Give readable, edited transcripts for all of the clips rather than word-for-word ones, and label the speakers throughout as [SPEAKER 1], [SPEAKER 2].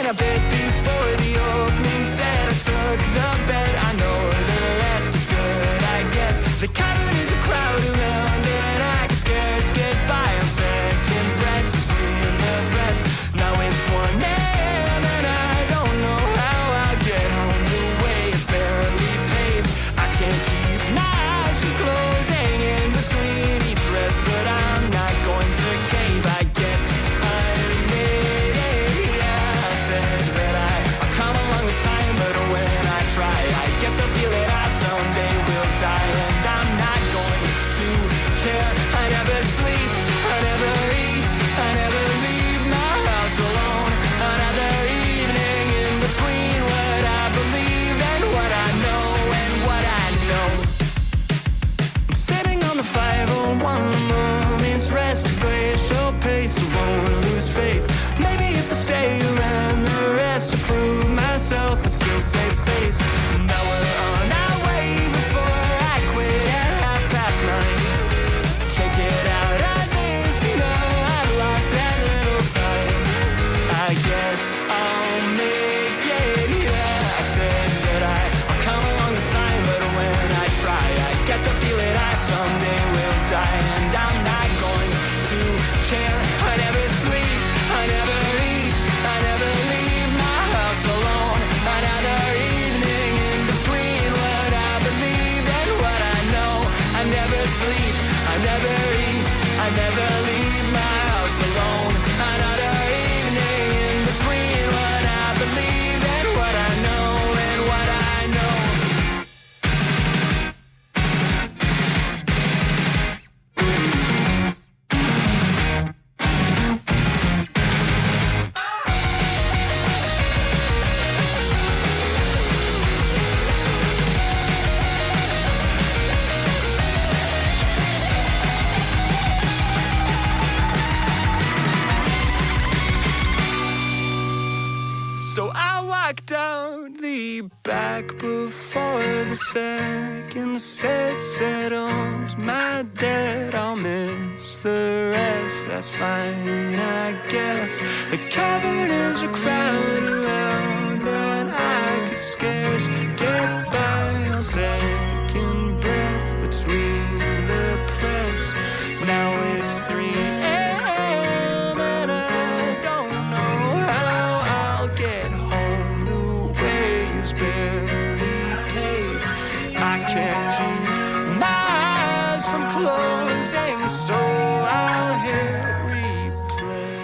[SPEAKER 1] a bit before the opening set. I took the bet, I know the rest is good, I guess. The cavern is a crowd around and I can scarce get by on second breaths between the breaths. Now it's 1 a.m. and I don't know how I'll get home. The way is barely paved. I can't keep my eyes from closing in between each rest, but I'm not going to cave, I guess. I made it, yeah. I said that I'll come along this time, but when I try, I get the feel that I someday will die, and I'm not going to care. I never sleep, I never eat, I never leave my house alone. Another evening in between what I believe and what I know and what I know. I'm sitting on the 501, a moment's rest, glacial pace, I won't lose faith. Maybe if I stay around the rest to prove myself, I still save face. Now we're on our way before I quit at 9:30. Can't get out of this, you know, I've lost that little time. I guess I'll make it, yeah. I said that I'll come along this time, but when I try, I get the feeling I someday will die, and I'm not going to care. I never sleep, I never eat, I never leave my house alone. Another evening in between what I believe and what I know. I never sleep, I never eat, I never leave my house alone. Another evening in between what I believe and what I know and what I know. So I walked down the back before the second set settled my debt. I'll miss the rest, that's fine, I guess. The cavern is a crowd around and I could scarce get by on second breath between the press. Now it's 3 a.m. and I don't know how I'll get home. The way is barely paved. I can't keep my eyes from closing, so I'll hit replay.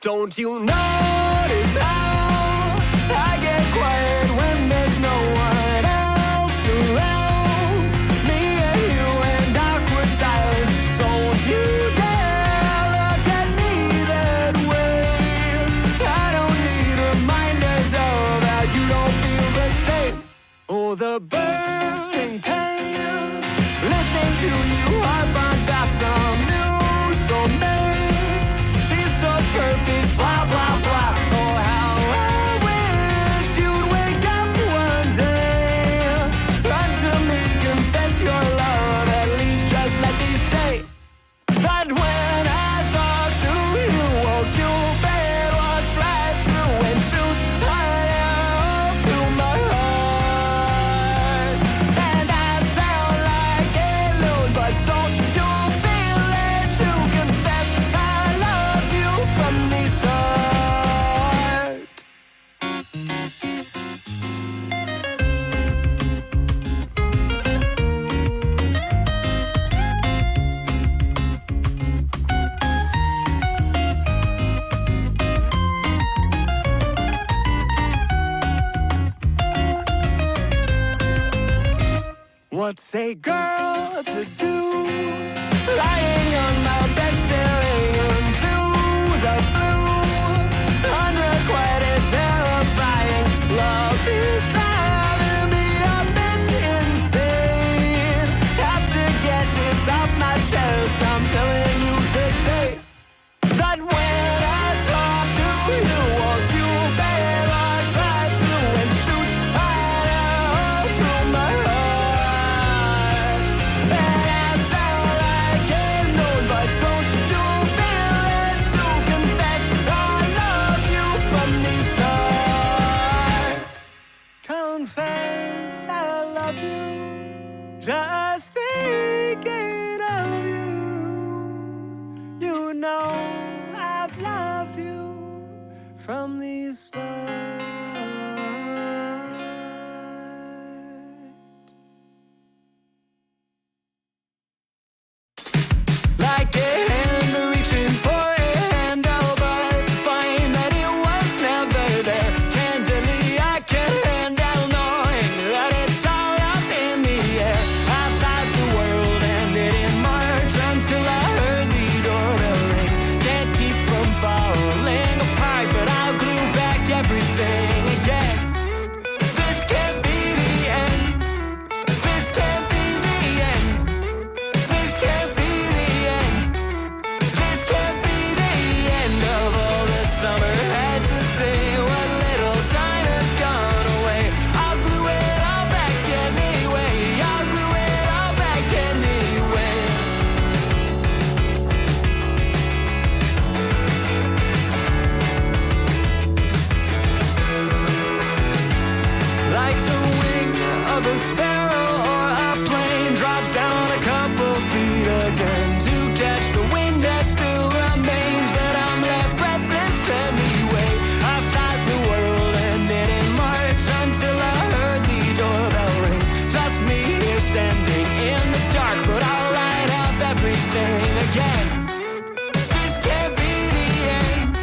[SPEAKER 1] Don't you notice how I get quiet when there's no one else around? Me and you and awkward silence. Don't you dare look at me that way. I don't need reminders of how you don't feel the same. Oh, the burning pain, listening to you harp on about some new soulmate. She's so perfect, blah, blah, blah. Oh, how I wish you'd wake up one day. Run to me, confess your love. At least just let me say that when I talk to you, won't you bed walks right through and shoots right out through my heart. And I sound like a loon, but don't you feel it to confess I loved you from the start? What's a girl to do? Lying on my bed staring into the blue. Unrequited, terrifying. Love is driving me a bit insane. Have to get this off my chest. I'm telling you today that when I talk to you, won't you bear right through and shoot right out through my heart? from the start. Like a hand reaching for a handle, but to find that it was never there. Candidly, I can't handle knowing that it's all up in the air. I thought the world ended in March until I heard the doorbell ring. Can't keep from falling apart, but I'll glue back everything again. This can't be the end. This can't be the end. This can't be the end. This can't be the end of all that summer had to say. What little time has gone away, I'll glue it all back anyway. I'll glue it all back anyway. Like the wing of a sparrow or a plane drops down a couple feet again to catch the wind that still remains, but I'm left breathless anyway. I thought the world ended in March until I heard the doorbell ring. Just me here standing in the dark, but I'll light up everything again. This can't be the end.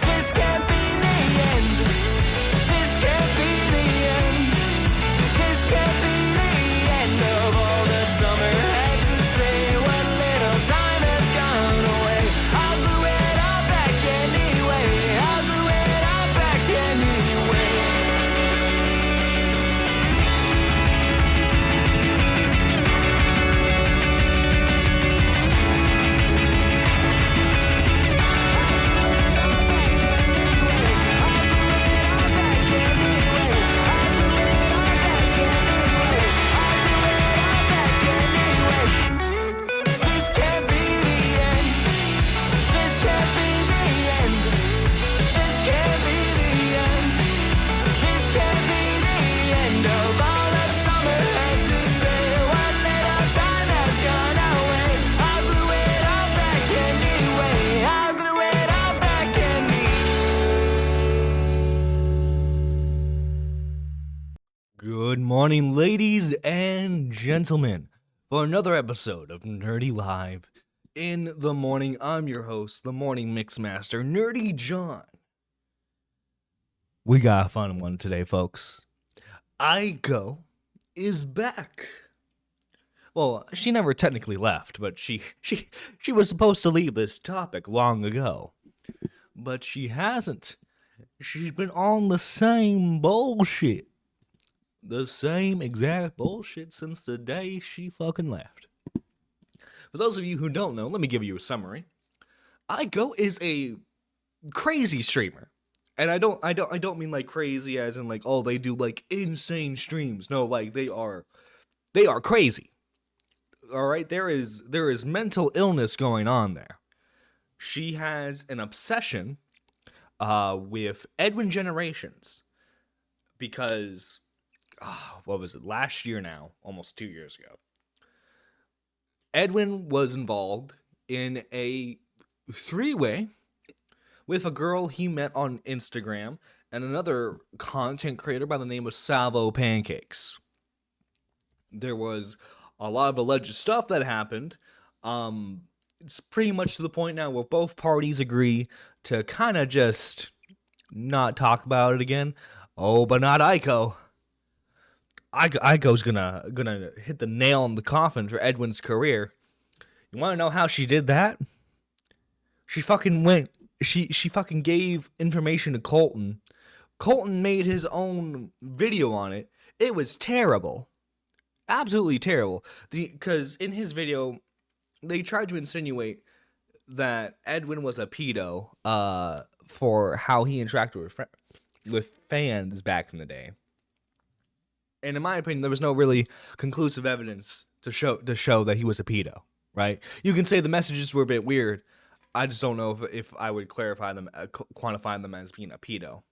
[SPEAKER 1] This can't be the end. This can't be the end. This can't be the end of all that summer had to say. What little time has gone away, I'll glue it all back anyway. I'll glue it all back anyway. This can't be the end. This can't be the end. This can't be the end. This can't be the end of all that summer had to say. What little time has gone away, I'll glue it all back anyway. I'll glue it all back anyway.
[SPEAKER 2] Good morning, ladies and gentlemen, for another episode of Nerdy Live. In the morning, I'm your host, the morning mixmaster, Nerdy John. We got a fun one today, folks. Aiko is back. Well, she never technically left, but she was supposed to leave this topic long ago. But she hasn't. She's been on the same bullshit. The same exact bullshit since the day she fucking left. For those of you who don't know, let me give you a summary. Aiko is a crazy streamer. And I don't mean like crazy as in like, oh, they do like insane streams. No, like they are crazy. All right, there is mental illness going on there. She has an obsession with Edwin Generations because what was it, last year now, almost 2 years ago, Edwin was involved in a three-way with a girl he met on Instagram and another content creator by the name of Salvo Pancakes. There was a lot of alleged stuff that happened. It's pretty much to the point now where both parties agree to kind of just not talk about it again. Oh, but not Aiko. Aiko's gonna hit the nail in the coffin for Edwin's career. You want to know how she did that? She fucking gave information to Colton. Colton made his own video on it. It was terrible. Absolutely terrible. Because in his video, they tried to insinuate that Edwin was a pedo for how he interacted with fans back in the day. And in my opinion, there was no really conclusive evidence to show that he was a pedo, right? You can say the messages were a bit weird. I just don't know if I would quantify them as being a pedo.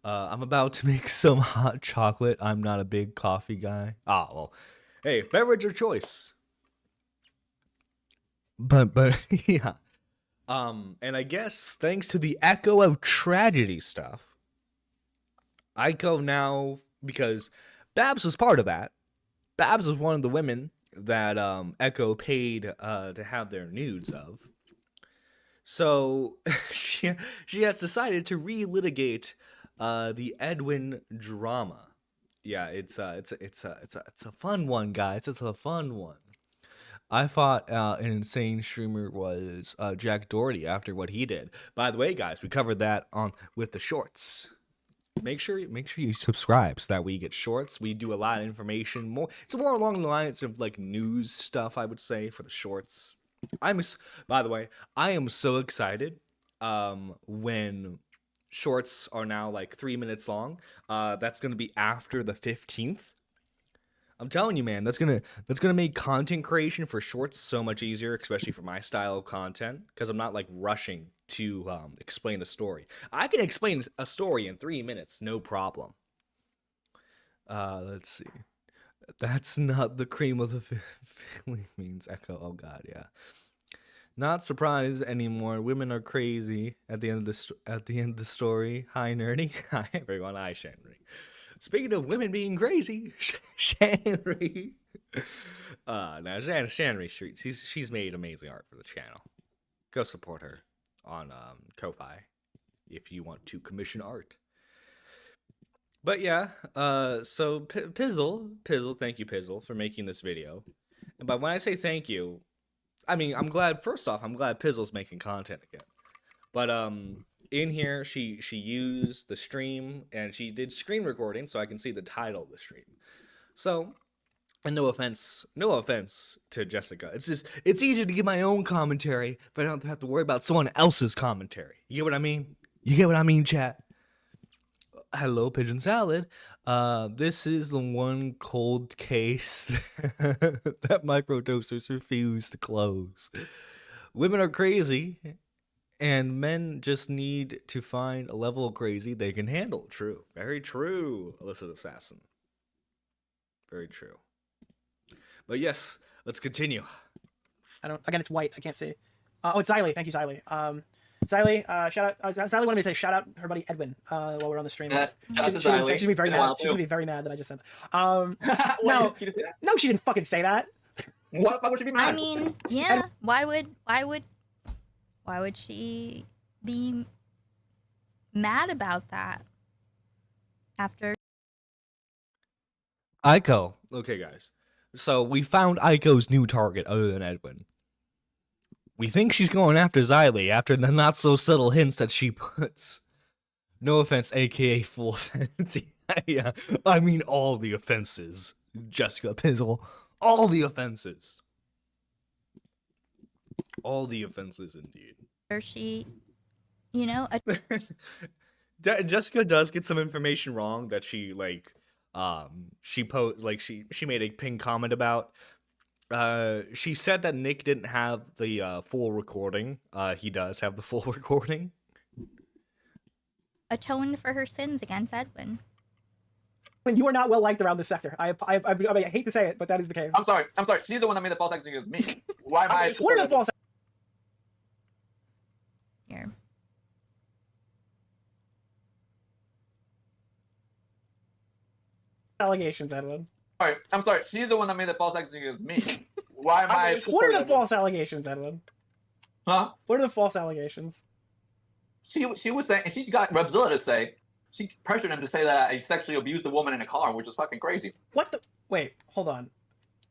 [SPEAKER 2] I'm about to make some hot chocolate. I'm not a big coffee guy. Well, hey, beverage of choice. But yeah. And I guess thanks to the Echo of Tragedy stuff, Aiko now, because Babs was part of that. Babs was one of the women that Echo paid to have their nudes of. So she has decided to relitigate the Edwin drama. Yeah, it's a fun one, guys. It's a fun one. I thought an insane streamer was Jack Doherty after what he did. By the way, guys, we covered that on with the shorts. Make sure you subscribe so that we get shorts. We do a lot of information. It's more along the lines of like news stuff, I would say, for the shorts. By the way, I am so excited when shorts are now like 3 minutes long. That's gonna be after the 15th. I'm telling you, man, that's gonna make content creation for shorts so much easier, especially for my style of content, because I'm not like rushing to explain a story. I can explain a story in 3 minutes, no problem. Let's see. That's not the cream of the family means Echo. Oh God, yeah. Not surprised anymore. Women are crazy. At the end of the story. Hi, Nerdy. Hi, everyone. Hi, Shanry. Speaking of women being crazy, Shanry. Now Shanry Streets. She's made amazing art for the channel. Go support her on Ko-Fi if you want to commission art. But yeah, so Pizzle, thank you, Pizzle, for making this video. But when I say thank you, I mean I'm glad. First off, I'm glad Pizzle's making content again. But in here, she used the stream and she did screen recording, so I can see the title of the stream. So, and no offense to Jessica. It's easier to give my own commentary, but I don't have to worry about someone else's commentary. You get what I mean? You get what I mean, chat? Hello, Pigeon Salad. This is the one cold case that microdosers refuse to close. Women are crazy, and men just need to find a level of crazy they can handle. True. Very true, Alyssa Assassin. Very true. But yes, let's continue.
[SPEAKER 3] Again, it's white. I can't see. Oh, it's Xylee. Thank you, Xylee. Xylee, shout out. Xylee wanted me to say shout out her buddy Edwin while we're on the stream. She's gonna be very mad. She's gonna be very mad that I just said that. No, she didn't fucking say that.
[SPEAKER 4] What would she be mad?
[SPEAKER 5] I mean, yeah. Why would she be mad about that? After
[SPEAKER 2] Aiko. Okay, guys. So we found Aiko's new target other than Edwin. We think she's going after Xylee after the not so subtle hints that she puts. No offense, aka full offense. Yeah, I mean all the offenses, Jessica Pizzle. All the offenses. All the offenses indeed.
[SPEAKER 5] she, you know,
[SPEAKER 2] Jessica does get some information wrong that she she made a pinned comment about. She said that Nick didn't have the full recording. He does have the full recording.
[SPEAKER 5] atoned for her sins against Edwin.
[SPEAKER 3] When you are not well liked around this sector. I hate to say it, but that is the case.
[SPEAKER 4] I'm sorry. She's the one that made the false accusation against me. Why am I?
[SPEAKER 3] What are the false
[SPEAKER 5] Here.
[SPEAKER 3] allegations, Edwin?
[SPEAKER 4] I'm sorry. She's the one that made the false accusation against me. Why am I?
[SPEAKER 3] What are the false allegations, Edwin?
[SPEAKER 4] Huh?
[SPEAKER 3] What are the false allegations?
[SPEAKER 4] She was saying, and she got Repzilla to say, she pressured him to say that I sexually abused a woman in a car, which was fucking crazy.
[SPEAKER 3] What the? Wait, hold on.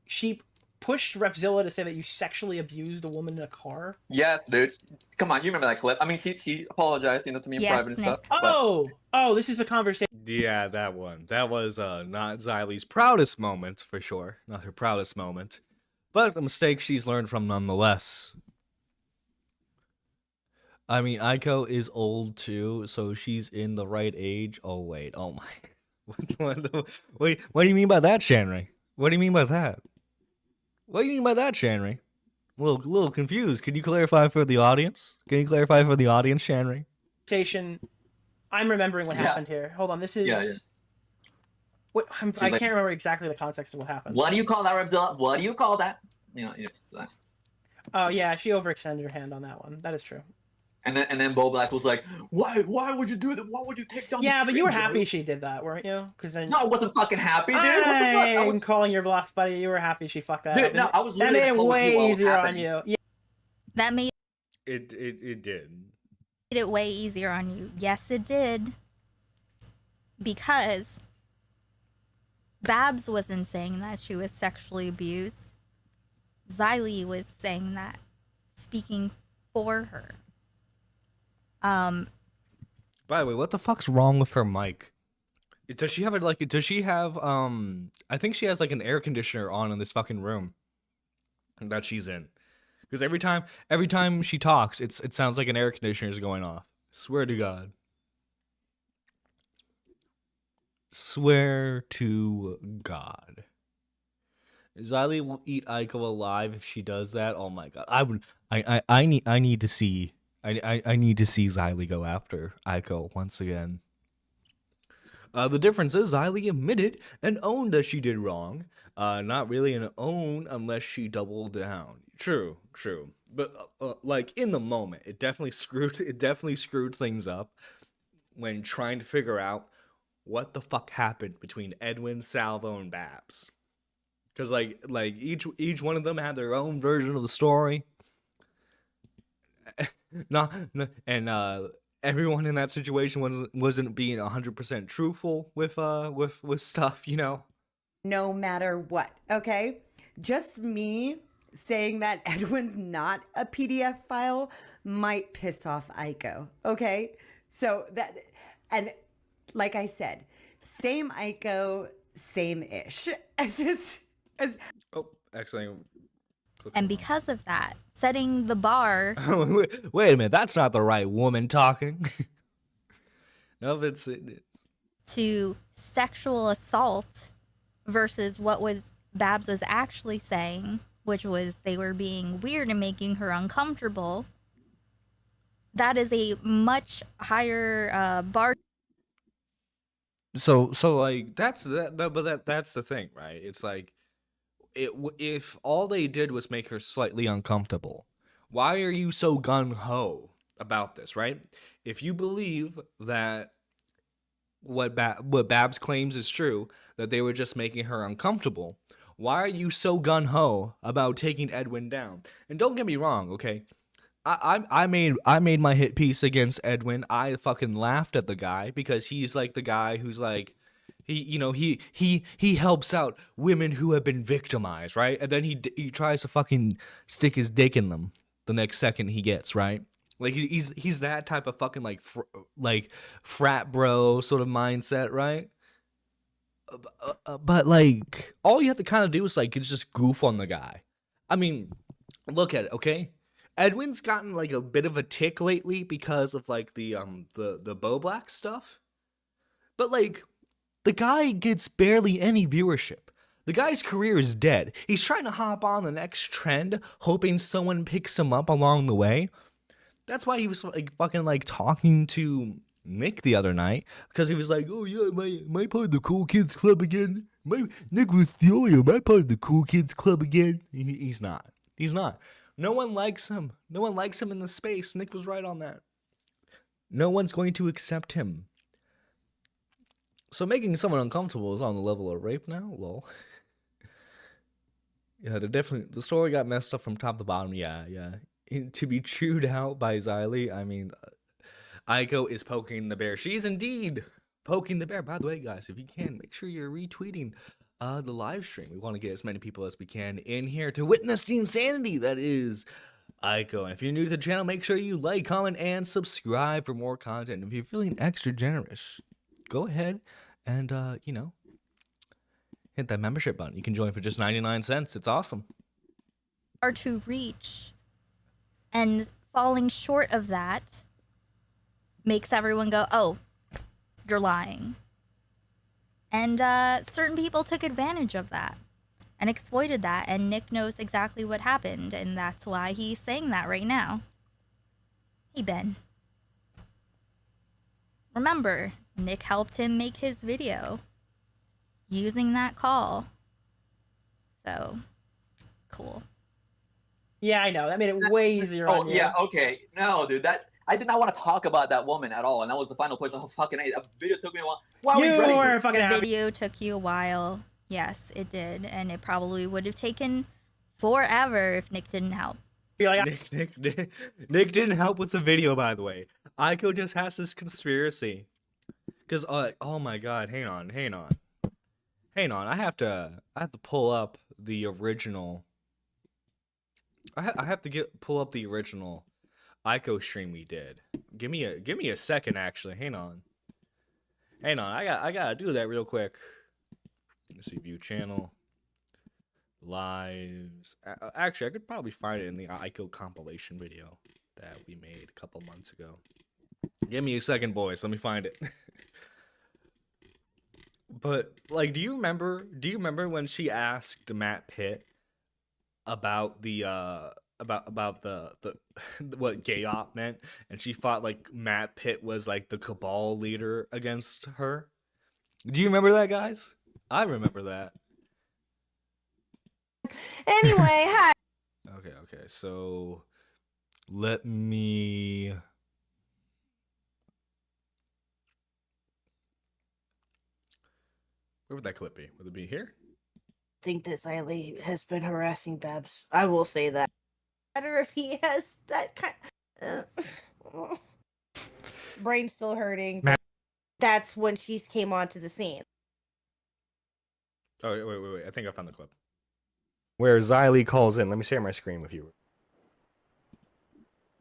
[SPEAKER 3] She pushed Repzilla to say that you sexually abused a woman in a car?
[SPEAKER 4] Yes, dude. Come on, you remember that clip? I mean, he apologized, to me in private and stuff.
[SPEAKER 3] Oh, this is the conversation.
[SPEAKER 2] Yeah, that one. That was not Xylee's proudest moment, for sure. Not her proudest moment. But a mistake she's learned from nonetheless. I mean, Aiko is old too, so she's in the right age. Oh, wait. Oh, my. Wait, what do you mean by that, Shanry? What do you mean by that? What do you mean by that, Shanry? A little confused. Can you clarify for the audience? Can you clarify for the audience, Shanry?
[SPEAKER 3] I'm remembering what happened here. Hold on, this is... Yeah. What, I can't remember exactly the context of what happened.
[SPEAKER 4] What do you call that, Repzilla? What do you call that? You know,
[SPEAKER 3] Oh yeah, she overextended her hand on that one. That is true.
[SPEAKER 4] And then Bo Black was like, why would you do that? Why would you take down?
[SPEAKER 3] Yeah,
[SPEAKER 4] the
[SPEAKER 3] but you were
[SPEAKER 4] stream,
[SPEAKER 3] happy
[SPEAKER 4] bro?"
[SPEAKER 3] she did that, weren't you? Because then.
[SPEAKER 4] No, I wasn't fucking happy, dude. What the fuck? I
[SPEAKER 3] I'm
[SPEAKER 4] was,
[SPEAKER 3] calling your bluff, buddy. You were happy she fucked that
[SPEAKER 4] dude,
[SPEAKER 3] up.
[SPEAKER 4] no, I was
[SPEAKER 3] That
[SPEAKER 4] literally
[SPEAKER 3] made
[SPEAKER 4] in
[SPEAKER 3] it
[SPEAKER 4] a call with you
[SPEAKER 3] way
[SPEAKER 4] while it was
[SPEAKER 3] easier on
[SPEAKER 4] happening.
[SPEAKER 3] you. Yeah.
[SPEAKER 5] That made
[SPEAKER 2] It did.
[SPEAKER 5] it way easier on you. Yes, it did. Because Babs wasn't saying that she was sexually abused. Xylee was saying that, speaking for her.
[SPEAKER 2] By the way, what the fuck's wrong with her mic? Does she have it like? Does she have I think she has like an air conditioner on in this fucking room that she's in. Because every time she talks, it sounds like an air conditioner is going off. Swear to God. Swear to God. Xylee will eat Aiko alive if she does that. Oh my God. I need to see Xylee go after Aiko once again. The difference is Xylee admitted and owned that she did wrong. Not really an own unless she doubled down. True. But like in the moment, it definitely screwed things up when trying to figure out what the fuck happened between Edwin, Salvo, and Babs. Because like each one of them had their own version of the story. Everyone in that situation wasn't being 100% truthful with stuff, you know.
[SPEAKER 6] No matter what, okay? Just me saying that Edwin's not a PDF file might piss off Aiko, okay? So that, and like I said, same Aiko, same ish.
[SPEAKER 2] Oh, excellent.
[SPEAKER 5] And because of that, setting the bar.
[SPEAKER 2] Wait a minute, that's not the right woman talking. No, it's
[SPEAKER 5] To sexual assault versus what Babs was actually saying, which was they were being weird and making her uncomfortable. That is a much higher bar.
[SPEAKER 2] So like that's the thing, right? It's like if all they did was make her slightly uncomfortable, why are you so gung-ho about this, right? If you believe that what Babs claims is true, that they were just making her uncomfortable, why are you so gung-ho about taking Edwin down? And don't get me wrong, okay? I made my hit piece against Edwin. I fucking laughed at the guy because he's like the guy who's like, he helps out women who have been victimized, right? And then he tries to fucking stick his dick in them the next second he gets, right? Like he's that type of fucking like frat bro sort of mindset, right? But like all you have to kind of do is like just goof on the guy. I mean, look at it, okay? Edwin's gotten like a bit of a tick lately because of like the Bo Black stuff. But like the guy gets barely any viewership. The guy's career is dead. He's trying to hop on the next trend, hoping someone picks him up along the way. That's why he was like fucking like talking to Nick the other night, because he was like, "Oh yeah, my part of the cool kids club again." Nick was the only my part of the cool kids club again. He's not. He's not. No one likes him. No one likes him in the space. Nick was right on that. No one's going to accept him. So making someone uncomfortable is on the level of rape now? Lol. Yeah, the story got messed up from top to bottom. Yeah. To be chewed out by Xylee, I mean, Aiko is poking the bear. She's indeed poking the bear. By the way, guys, if you can, make sure you're retweeting the live stream. We want to get as many people as we can in here to witness the insanity that is Aiko. And if you're new to the channel, make sure you like, comment, and subscribe for more content. If you're feeling extra generous, go ahead and, hit that membership button. You can join for just 99 cents. It's awesome.
[SPEAKER 5] Are to reach, and falling short of that makes everyone go, "Oh, you're lying." And certain people took advantage of that and exploited that, and Nick knows exactly what happened, and that's why he's saying that right now. Hey, Ben. Remember, Nick helped him make his video using that call. So, cool.
[SPEAKER 3] Yeah, I know. That made it way easier
[SPEAKER 4] Oh
[SPEAKER 3] on you.
[SPEAKER 4] yeah, okay. No, dude, I did not want to talk about that woman at all, and that was the final question. Oh fucking A, that video took me a while. Why are we
[SPEAKER 3] You
[SPEAKER 4] dreading
[SPEAKER 3] were
[SPEAKER 4] this?
[SPEAKER 3] fucking
[SPEAKER 5] The
[SPEAKER 3] happy.
[SPEAKER 5] video took you a while. Yes, it did, and it probably would have taken forever if Nick didn't help.
[SPEAKER 3] You're like,
[SPEAKER 2] Nick didn't help with the video, by the way. Aiko just has this conspiracy. Cause oh my god, hang on. I have to pull up the original. I have to pull up the original Aiko stream we did. Give me a second, actually. Hang on. I gotta do that real quick. Let's see, view channel, lives. Actually, I could probably find it in the Aiko compilation video that we made a couple months ago. Give me a second, boys. Let me find it. But like, do you remember when she asked Matt Pitt about the about the what gay op meant, and she thought like Matt Pitt was like the cabal leader against her? Do you remember that, guys? I remember that.
[SPEAKER 7] Anyway, hi.
[SPEAKER 2] Okay, so let me. Where would that clip be? Would it be here?
[SPEAKER 7] I think that Xylee has been harassing Babs. I will say that. Matter if he has that kind. Brain's still hurting. That's when she came onto the scene.
[SPEAKER 2] Oh wait! I think I found the clip. Where Xylee calls in. Let me share my screen with you.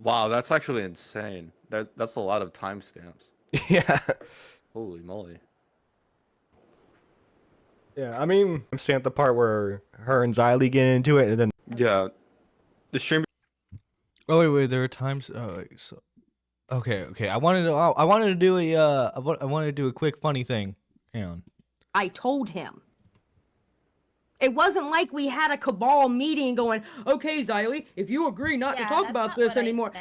[SPEAKER 8] Wow, that's actually insane. That's a lot of timestamps.
[SPEAKER 2] Yeah.
[SPEAKER 8] Holy moly.
[SPEAKER 2] Yeah, I mean, I'm saying at the part where her and Xylee get into it, and then.
[SPEAKER 8] Yeah. The stream.
[SPEAKER 2] Oh wait! There are times. Oh, so. Okay. I wanted to do a quick funny thing. Hang on.
[SPEAKER 9] I told him. It wasn't like we had a cabal meeting going, okay, Xylee, if you agree not to talk about this anymore.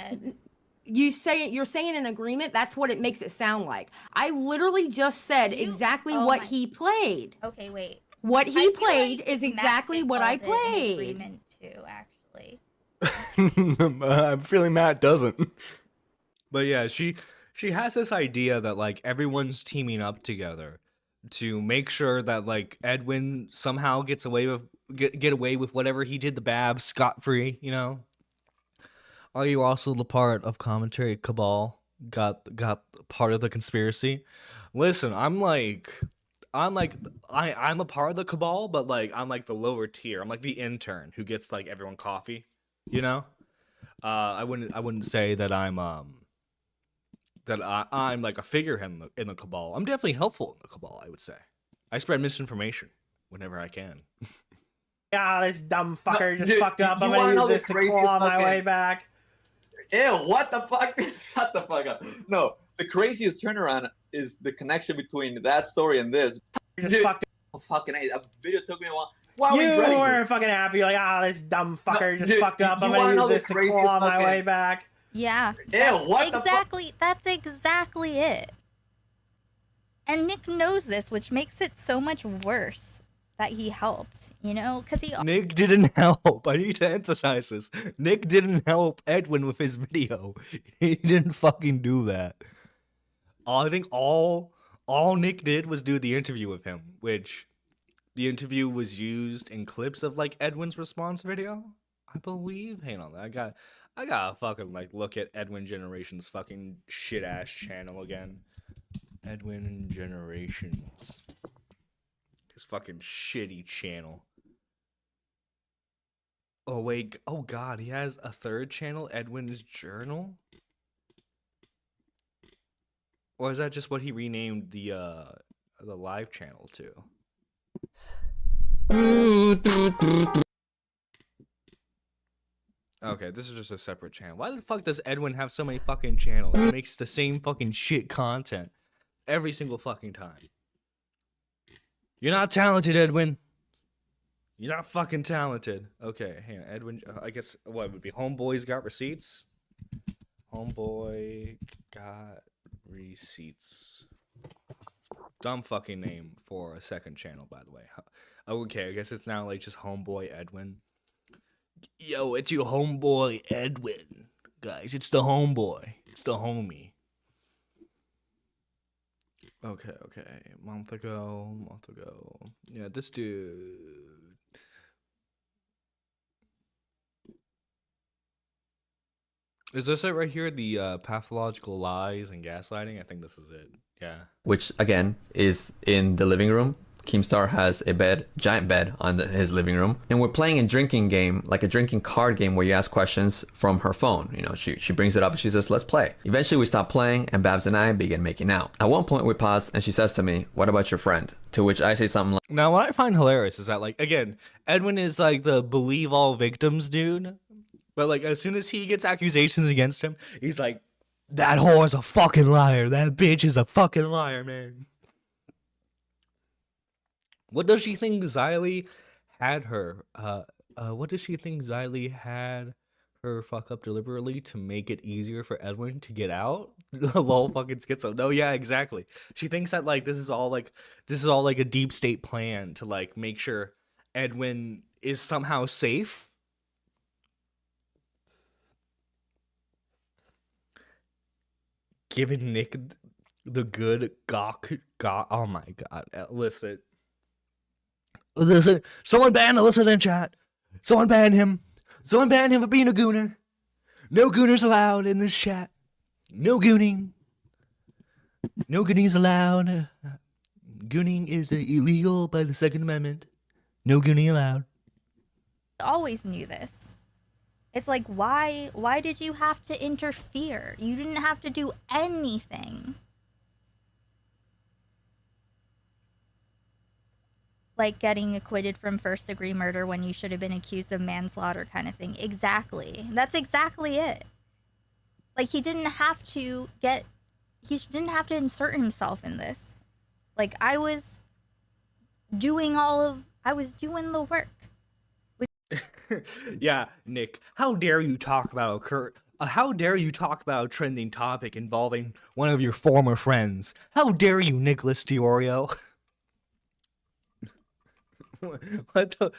[SPEAKER 9] You're saying an agreement? That's what it makes it sound like. I literally just said exactly what he played.
[SPEAKER 5] Okay, wait.
[SPEAKER 9] What he played
[SPEAKER 5] like
[SPEAKER 9] is exactly what I
[SPEAKER 5] called it an
[SPEAKER 9] played.
[SPEAKER 5] agreement too, actually.
[SPEAKER 2] I'm feeling Matt doesn't. But yeah, she has this idea that like everyone's teaming up together to make sure that like Edwin somehow gets away with get away with whatever he did to Babs scot-free, you know? Are you also the part of commentary cabal? Got part of the conspiracy? Listen, I'm a part of the cabal, but like I'm like the lower tier. I'm like the intern who gets like everyone coffee, you know? I wouldn't say that I'm like a figurehead in the cabal. I'm definitely helpful in the cabal, I would say. I spread misinformation whenever I can.
[SPEAKER 3] yeah, this dumb fucker just
[SPEAKER 4] dude,
[SPEAKER 3] fucked up. I'm
[SPEAKER 4] you wanna
[SPEAKER 3] gonna
[SPEAKER 4] know
[SPEAKER 3] use
[SPEAKER 4] the
[SPEAKER 3] this to claw my
[SPEAKER 4] craziest
[SPEAKER 3] way back.
[SPEAKER 4] Ew, what the fuck? Shut the fuck up. No, the craziest turnaround is the connection between that story and this.
[SPEAKER 3] You just fucked
[SPEAKER 4] Oh, fucking A, that video took me a while. Why are we
[SPEAKER 3] You
[SPEAKER 4] dreading
[SPEAKER 3] were
[SPEAKER 4] this?
[SPEAKER 3] fucking happy. You're like, this dumb fucker just
[SPEAKER 4] dude,
[SPEAKER 3] fucked up. I'm
[SPEAKER 4] you wanna
[SPEAKER 3] gonna
[SPEAKER 4] know
[SPEAKER 3] use
[SPEAKER 4] the
[SPEAKER 3] this to claw
[SPEAKER 4] craziest
[SPEAKER 3] my
[SPEAKER 4] fucking-
[SPEAKER 3] way back.
[SPEAKER 5] Yeah.
[SPEAKER 4] Ew, what the fuck?
[SPEAKER 5] That's exactly it. And Nick knows this, which makes it so much worse that he helped, you know? Because
[SPEAKER 2] Nick didn't help. I need to emphasize this. Nick didn't help Edwin with his video. He didn't fucking do that. I think all Nick did was do the interview with him, which the interview was used in clips of like Edwin's response video, I believe. Hang on, I gotta fucking like look at Edwin Generations fucking shit ass channel again. Edwin Generations. His fucking shitty channel. Oh wait, oh god, he has a third channel, Edwin's Journal? Or is that just what he renamed the live channel to? Okay, this is just a separate channel. Why the fuck does Edwin have so many fucking channels? He makes the same fucking shit content every single fucking time. You're not talented, Edwin. You're not fucking talented. Okay, hang on, Edwin. I guess what would be Homeboy's Got Receipts? Homeboy Got Receipts. Dumb fucking name for a second channel, by the way. Okay, I guess it's now like just Homeboy Edwin. Yo, it's your homeboy Edwin. Guys, it's the homeboy. It's the homie. Okay. Month ago. Yeah, this dude. Is this it right here? The pathological lies and gaslighting? I think this is it. Yeah.
[SPEAKER 10] Which again is in the living room. Keemstar has a bed, giant bed on his living room, and we're playing a drinking game, like a drinking card game where you ask questions from her phone. You know, she brings it up and she says, let's play. Eventually we stop playing and Babs and I begin making out. At one point we pause and she says to me, what about your friend? To which I say something like,
[SPEAKER 2] now what I find hilarious is that, like, again, Edwin is like the believe all victims dude, but like as soon as he gets accusations against him, he's like, that whore is a fucking liar. That bitch is a fucking liar, man. What does she think Xylee had her? What does she think Xylee had her fuck up deliberately to make it easier for Edwin to get out? Lol, fucking schizo. No, yeah, exactly. She thinks that like this is all like a deep state plan to like make sure Edwin is somehow safe. Giving Nick the good gawk. Oh my god! Listen. Someone ban Alyssa in chat. Someone ban him. Someone ban him for being a gooner. No gooners allowed in this chat. No gooning. No gooning is allowed. Gooning is illegal by the Second Amendment. No gooning allowed.
[SPEAKER 5] Always knew this. It's like, why did you have to interfere? You didn't have to do anything. Like getting acquitted from first-degree murder when you should have been accused of manslaughter kind of thing. Exactly. That's exactly it. Like, he didn't have to insert himself in this. Like, I was doing the work.
[SPEAKER 2] Yeah, Nick, how dare you talk about a trending topic involving one of your former friends? How dare you, Nicholas Diorio? What the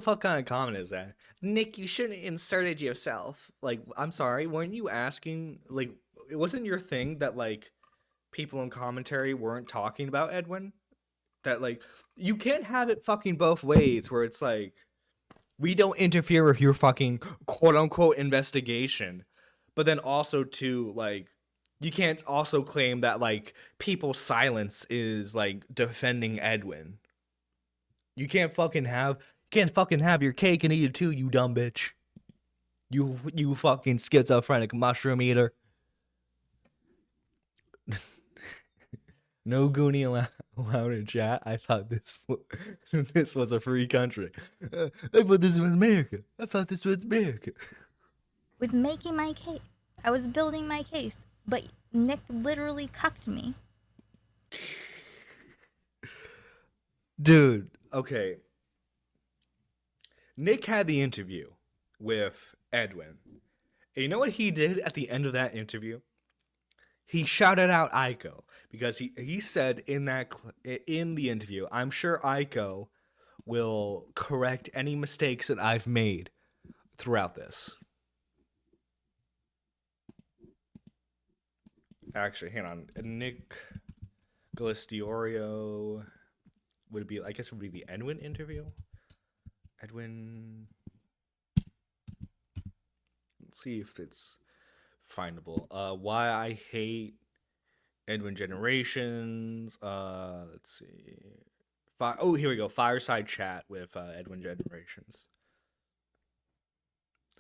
[SPEAKER 2] fuck kind of comment is that? Nick, you shouldn't have inserted yourself. Like, I'm sorry, weren't you asking, like, it wasn't your thing that, like, people in commentary weren't talking about Edwin? That, like, you can't have it fucking both ways, where it's like, we don't interfere with your fucking quote-unquote investigation, but then also to, like, you can't also claim that, like, people's silence is, like, defending Edwin. You can't fucking have your cake and eat it too, you dumb bitch. You fucking schizophrenic mushroom eater. No Goonie allowed in chat. I thought this was a free country. I thought this was America.
[SPEAKER 5] Was making my case. I was building my case. But Nick literally cucked me.
[SPEAKER 2] Dude, okay. Nick had the interview with Edwin. And you know what he did at the end of that interview? He shouted out Aiko because he said in the interview, I'm sure Aiko will correct any mistakes that I've made throughout this. Actually, hang on. Nick Galistiorio would be, I guess it would be the Edwin interview. Edwin. Let's see if it's findable. Why I hate Edwin Generations. Let's see. Oh, here we go. Fireside chat with Edwin Generations.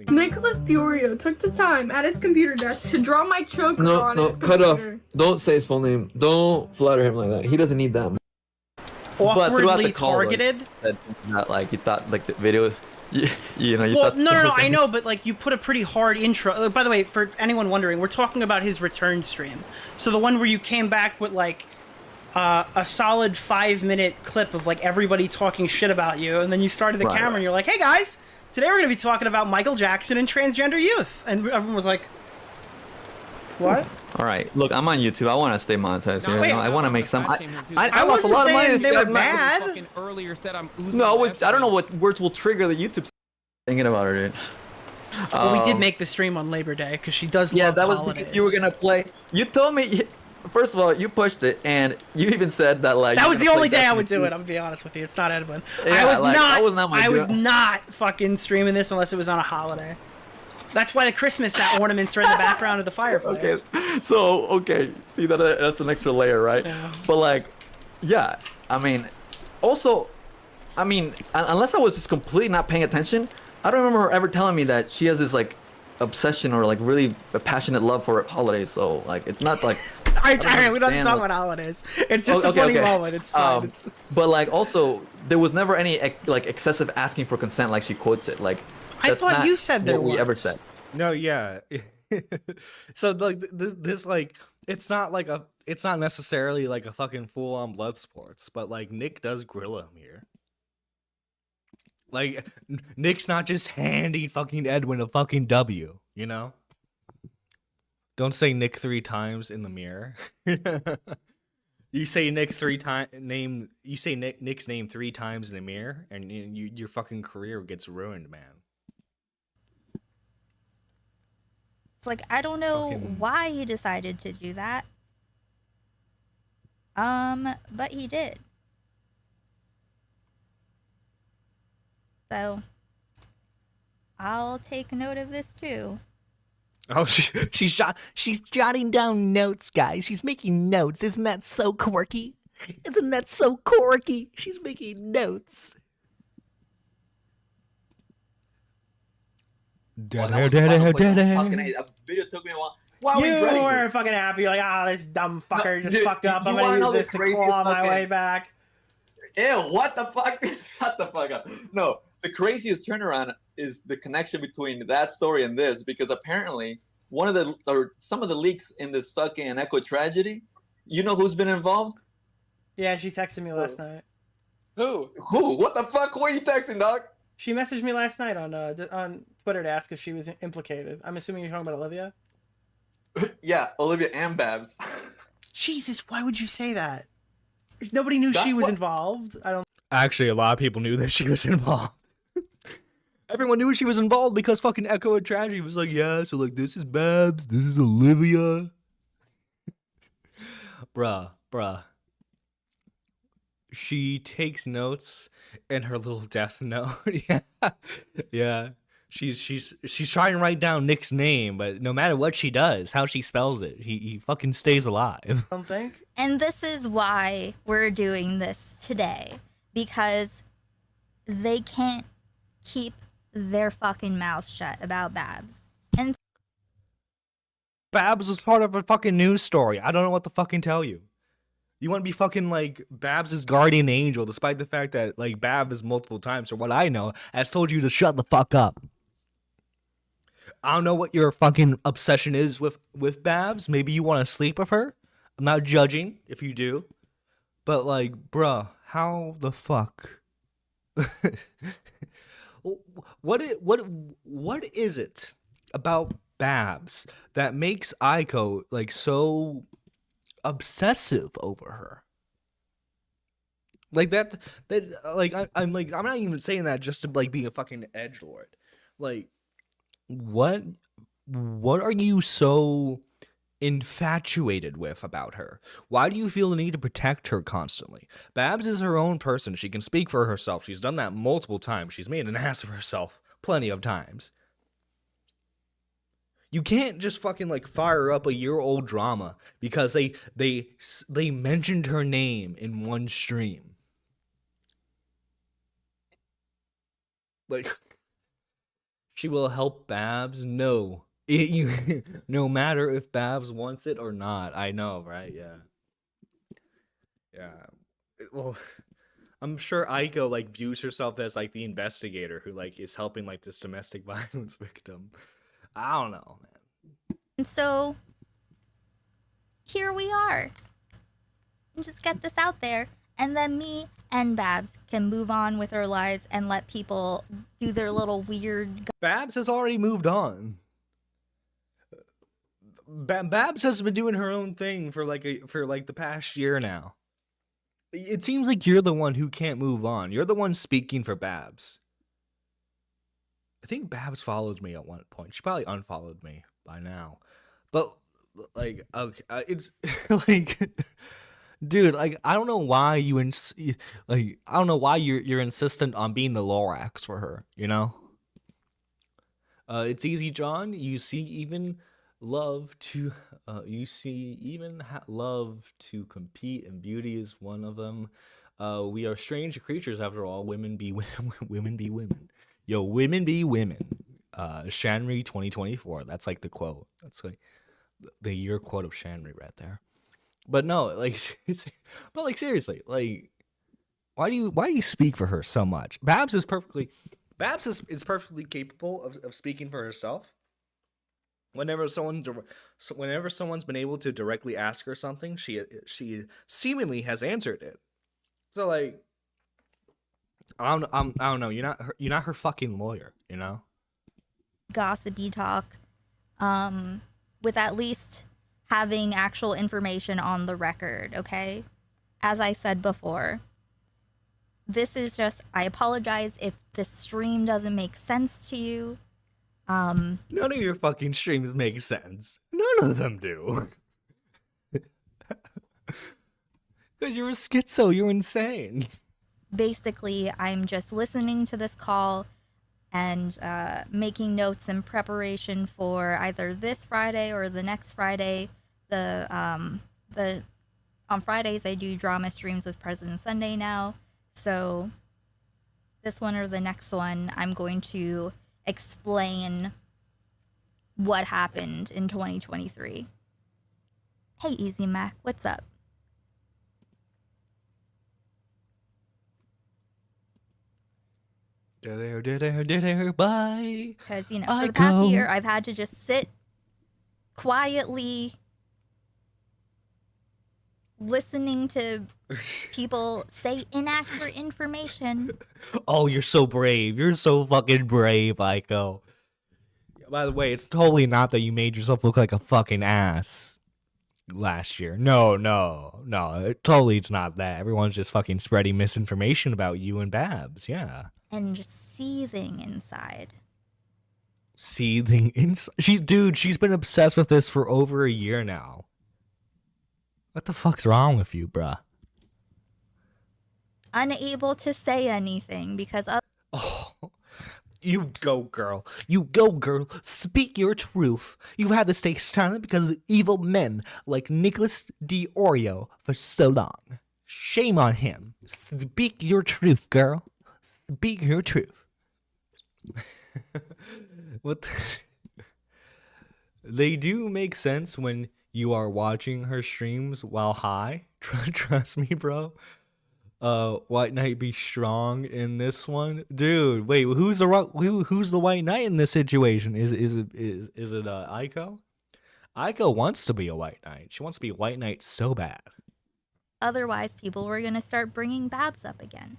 [SPEAKER 11] Nicholas Diorio took the time at his computer desk to draw my choker on his computer.
[SPEAKER 12] Cut off. Don't say his full name. Don't flatter him like that. He doesn't need that.
[SPEAKER 3] Awkwardly targeted.
[SPEAKER 10] Not like you thought, like the video. You know,
[SPEAKER 3] well, no, I know, but like you put a pretty hard intro. By the way, for anyone wondering, we're talking about his return stream. So the one where you came back with like a solid 5-minute clip of like everybody talking shit about you, and then you started the camera and you're like, "Hey guys, today we're gonna be talking about Michael Jackson and transgender youth," and everyone was like, What?
[SPEAKER 10] All right, look, I'm on YouTube. I want to stay monetized here.
[SPEAKER 3] wait,
[SPEAKER 10] You know, I want to make some. I
[SPEAKER 3] I
[SPEAKER 10] lost a
[SPEAKER 3] wasn't
[SPEAKER 10] lot of money.
[SPEAKER 3] saying
[SPEAKER 10] this
[SPEAKER 3] they were
[SPEAKER 10] guy-
[SPEAKER 3] bad.
[SPEAKER 13] Earlier said I'm
[SPEAKER 10] No, I don't know what words will trigger the YouTube. Thinking about it, dude.
[SPEAKER 3] Well, we did make the stream on Labor Day because she does
[SPEAKER 10] Yeah,
[SPEAKER 3] love
[SPEAKER 10] that was
[SPEAKER 3] holidays.
[SPEAKER 10] because you were gonna play. You told me. First of all, you pushed it, and you even said that like.
[SPEAKER 3] That
[SPEAKER 10] you're
[SPEAKER 3] was the
[SPEAKER 10] gonna
[SPEAKER 3] only
[SPEAKER 10] play
[SPEAKER 3] day I
[SPEAKER 10] Destiny
[SPEAKER 3] would do
[SPEAKER 10] 2.
[SPEAKER 3] it. I'm gonna be honest with you. It's not Edwin.
[SPEAKER 10] Yeah,
[SPEAKER 3] I was
[SPEAKER 10] like,
[SPEAKER 3] not.
[SPEAKER 10] that was not my
[SPEAKER 3] I was
[SPEAKER 10] deal.
[SPEAKER 3] not fucking streaming this unless it was on a holiday. That's why the Christmas ornaments are in the background of the fireplace.
[SPEAKER 10] Okay, so see that's an extra layer, right?
[SPEAKER 3] Yeah.
[SPEAKER 10] But like, yeah, I mean, also, I mean, unless I was just completely not paying attention, I don't remember her ever telling me that she has this like obsession or like really a passionate love for holidays. So like, it's not like.
[SPEAKER 3] All right, we don't have to talk
[SPEAKER 10] like-
[SPEAKER 3] about holidays. It's just a funny moment. It's fine.
[SPEAKER 10] But like, also, there was never any like excessive asking for consent, like she quotes it. Like,
[SPEAKER 3] I
[SPEAKER 10] that's
[SPEAKER 3] thought
[SPEAKER 10] not
[SPEAKER 3] you said there
[SPEAKER 10] what we ever
[SPEAKER 3] was.
[SPEAKER 10] said.
[SPEAKER 2] No, yeah. So like this like it's not necessarily like a fucking full on blood sports, but like Nick does grill him here. Like Nick's not just handing fucking Edwin a fucking W, you know? Don't say Nick 3 times in the mirror. You say Nick's name. You say Nick's name 3 times in the mirror, and your fucking career gets ruined, man.
[SPEAKER 5] It's like, I don't know
[SPEAKER 2] Fucking-
[SPEAKER 5] why he decided to do that. But he did. So, I'll take note of this too.
[SPEAKER 2] Oh, she's jotting down notes, guys. She's making notes. Isn't that so quirky? Isn't that so quirky? She's making notes.
[SPEAKER 4] Well, that was fun. I was like, a video took me a while. Why are we
[SPEAKER 3] You
[SPEAKER 4] dreading
[SPEAKER 3] were
[SPEAKER 4] this?
[SPEAKER 3] fucking happy. You're like, this dumb fucker just
[SPEAKER 4] dude,
[SPEAKER 3] fucked up.
[SPEAKER 4] you
[SPEAKER 3] I'm
[SPEAKER 4] wanna
[SPEAKER 3] gonna
[SPEAKER 4] know
[SPEAKER 3] use
[SPEAKER 4] the
[SPEAKER 3] this to claw
[SPEAKER 4] craziest
[SPEAKER 3] my
[SPEAKER 4] fucking-
[SPEAKER 3] way back.
[SPEAKER 4] Ew, what the fuck? Shut the fuck up. No, the craziest turnaround is the connection between that story and this, because apparently some of the leaks in this fucking Echo tragedy, you know who's been involved?
[SPEAKER 3] Yeah, she texted me last night.
[SPEAKER 4] Who? Who? What the fuck? Who are you texting, dog?
[SPEAKER 3] She messaged me last night on Twitter to ask if she was implicated. I'm assuming you're talking about Olivia.
[SPEAKER 4] Yeah, Olivia and Babs.
[SPEAKER 3] Jesus, why would you say that? Nobody knew she was involved. I don't.
[SPEAKER 2] Actually, a lot of people knew that she was involved. Everyone knew she was involved because fucking Echo of Tragedy was like, yeah, so like this is Babs, this is Olivia. Bruh. She takes notes in her little death note. Yeah. She's trying to write down Nick's name, but no matter what she does, how she spells it, he fucking stays alive.
[SPEAKER 3] Don't think.
[SPEAKER 5] And this is why we're doing this today. Because they can't keep their fucking mouths shut about Babs. And
[SPEAKER 2] Babs was part of a fucking news story. I don't know what to fucking tell you. You want to be fucking like Babs' guardian angel, despite the fact that like Babs multiple times, or what I know, has told you to shut the fuck up. I don't know what your fucking obsession is with Babs. Maybe you want to sleep with her. I'm not judging if you do, but like, bruh, how the fuck? What is it about Babs that makes Aiko like so obsessive over her? Like that like I'm not even saying that just to like be a fucking edgelord. Like what are you so infatuated with about her? Why do you feel the need to protect her constantly? Babs is her own person. She can speak for herself. She's done that multiple times. She's made an ass of herself plenty of times. You can't just fucking like fire up a year-old drama because they mentioned her name in one stream. Like, she will help Babs? No. No matter if Babs wants it or not. I know, right? Yeah. Well, I'm sure Aiko like views herself as like the investigator who like is helping like this domestic violence victim. I don't know, man.
[SPEAKER 5] so, here we are. And just get this out there. And then me and Babs can move on with our lives and let people do their little weird...
[SPEAKER 2] Babs has already moved on. Babs has been doing her own thing for like the past year now. It seems like you're the one who can't move on. You're the one speaking for Babs. I think Babs followed me at one point. She probably unfollowed me by now. But like, okay, it's like, dude, like I don't know why I don't know why you're insistent on being the Lorax for her. You know. It's easy, John. You see, even love to love to compete, and beauty is one of them. We are strange creatures after all. Women be women. Women be women. Yo, women be women. Shanri 2024. That's like the quote. That's like the year quote of Shanri right there. But no, like, but like seriously, like, why do you speak for her so much? Babs is perfectly capable of speaking for herself. Whenever someone's been able to directly ask her something, she seemingly has answered it. So like, I don't know. You're not her fucking lawyer, you know.
[SPEAKER 5] Gossipy talk, with at least having actual information on the record. Okay, as I said before. This is just, I apologize if this stream doesn't make sense to you.
[SPEAKER 2] None of your fucking streams make sense. None of them do. Because you're a schizo, you're insane.
[SPEAKER 5] Basically, I'm just listening to this call and making notes in preparation for either this Friday or the next Friday. On Fridays, I do drama streams with President Sunday now. So this one or the next one, I'm going to explain what happened in 2023. Hey, Easy Mac, what's up?
[SPEAKER 2] Bye.
[SPEAKER 5] Because, you know, for the past year, I've had to just sit quietly listening to people say inaccurate information.
[SPEAKER 2] Oh, you're so brave. You're so fucking brave, Aiko. By the way, it's totally not that you made yourself look like a fucking ass last year. No. It's not that. Everyone's just fucking spreading misinformation about you and Babs. Yeah.
[SPEAKER 5] And just seething inside.
[SPEAKER 2] Seething inside? She's been obsessed with this for over a year now. What the fuck's wrong with you, bruh?
[SPEAKER 5] Unable to say anything because
[SPEAKER 2] Oh, you go, girl. You go, girl. Speak your truth. You've had to stay silent because of evil men like Nicholas D'Oreo for so long. Shame on him. Speak your truth, girl. Speak your truth. What? They do make sense when you are watching her streams while high. Trust me, bro. White Knight be strong in this one, dude. Wait, who's the White Knight in this situation? Is it Aiko? Aiko wants to be a White Knight. She wants to be a White Knight so bad.
[SPEAKER 5] Otherwise, people were gonna start bringing Babs up again.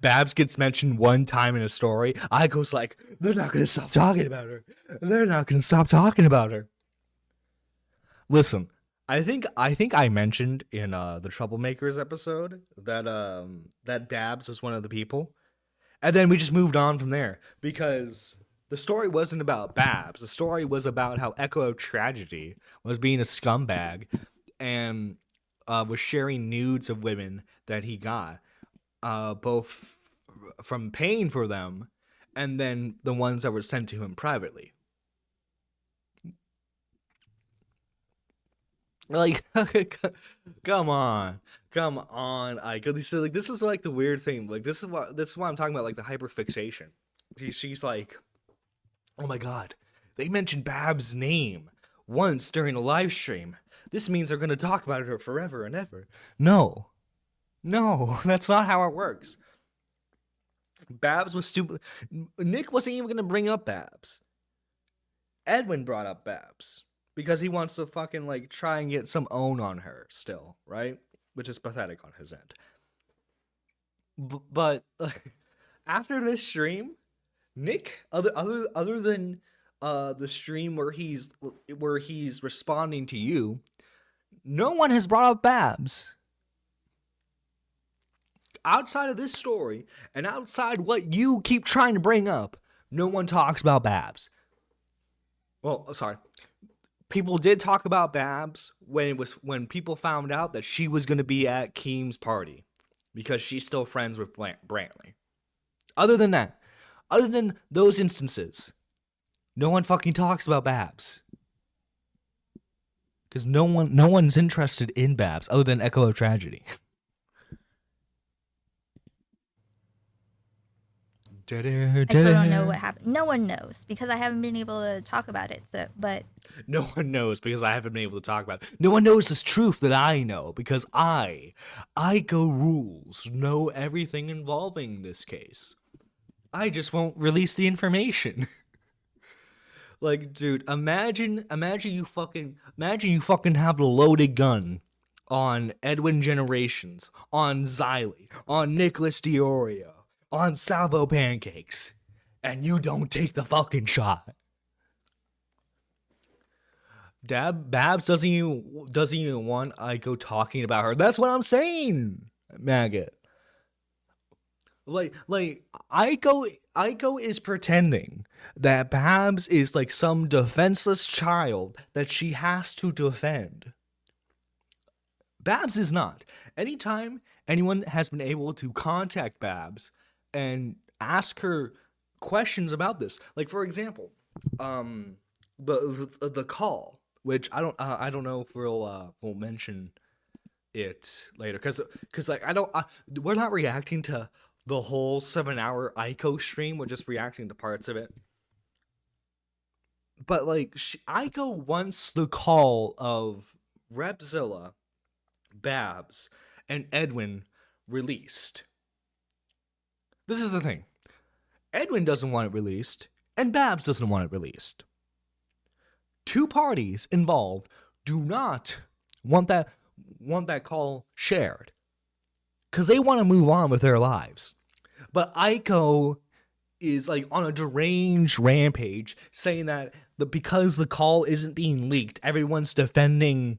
[SPEAKER 2] Babs gets mentioned one time in a story. Aiko's like, they're not gonna stop talking about her. They're not gonna stop talking about her. Listen, I think I mentioned in the Troublemakers episode that Babs was one of the people, and then we just moved on from there because the story wasn't about Babs. The story was about how Echo Tragedy was being a scumbag and was sharing nudes of women that he got, both from paying for them and then the ones that were sent to him privately. Like, come on, Ike. So, like, this is like the weird thing. Like, this is why I'm talking about, like, the hyperfixation. She's like, oh my god, they mentioned Babs' name once during a live stream. This means they're gonna talk about her forever and ever. No, that's not how it works. Babs was stupid. Nick wasn't even gonna bring up Babs. Edwin brought up Babs because he wants to fucking, like, try and get some own on her still, right? Which is pathetic on his end. But after this stream, Nick, other than the stream where he's responding to you, no one has brought up Babs. Outside of this story, and outside what you keep trying to bring up, no one talks about Babs. Well, sorry. People did talk about Babs when people found out that she was going to be at Keem's party because she's still friends with Brantley. Other than that, other than those instances, no one fucking talks about Babs. Because no one's interested in Babs other than Echo of Tragedy.
[SPEAKER 5] I still don't know what happened. No one knows because I haven't been able to talk about it. So, but
[SPEAKER 2] no one knows because I haven't been able to talk about it. No one knows this truth that I know because I go rules, know everything involving this case. I just won't release the information. Like, dude, imagine you fucking have the loaded gun on Edwin Generations, on Xylee, on Nicholas Diorio, on Salvo Pancakes, and you don't take the fucking shot. Babs doesn't even want Aiko talking about her. That's what I'm saying, Maggot. Like Aiko is pretending that Babs is like some defenseless child that she has to defend. Babs is not. Anytime anyone has been able to contact Babs and ask her questions about this, like for example, the call, which I don't know if we'll mention it later, because like we're not reacting to the whole 7-hour Aiko stream. We're just reacting to parts of it. But like Aiko wants the call of Repzilla, Babs, and Edwin released. This is the thing. Edwin doesn't want it released, and Babs doesn't want it released. Two parties involved do not want that call shared, because they want to move on with their lives. But Aiko is like on a deranged rampage, saying that because the call isn't being leaked, everyone's defending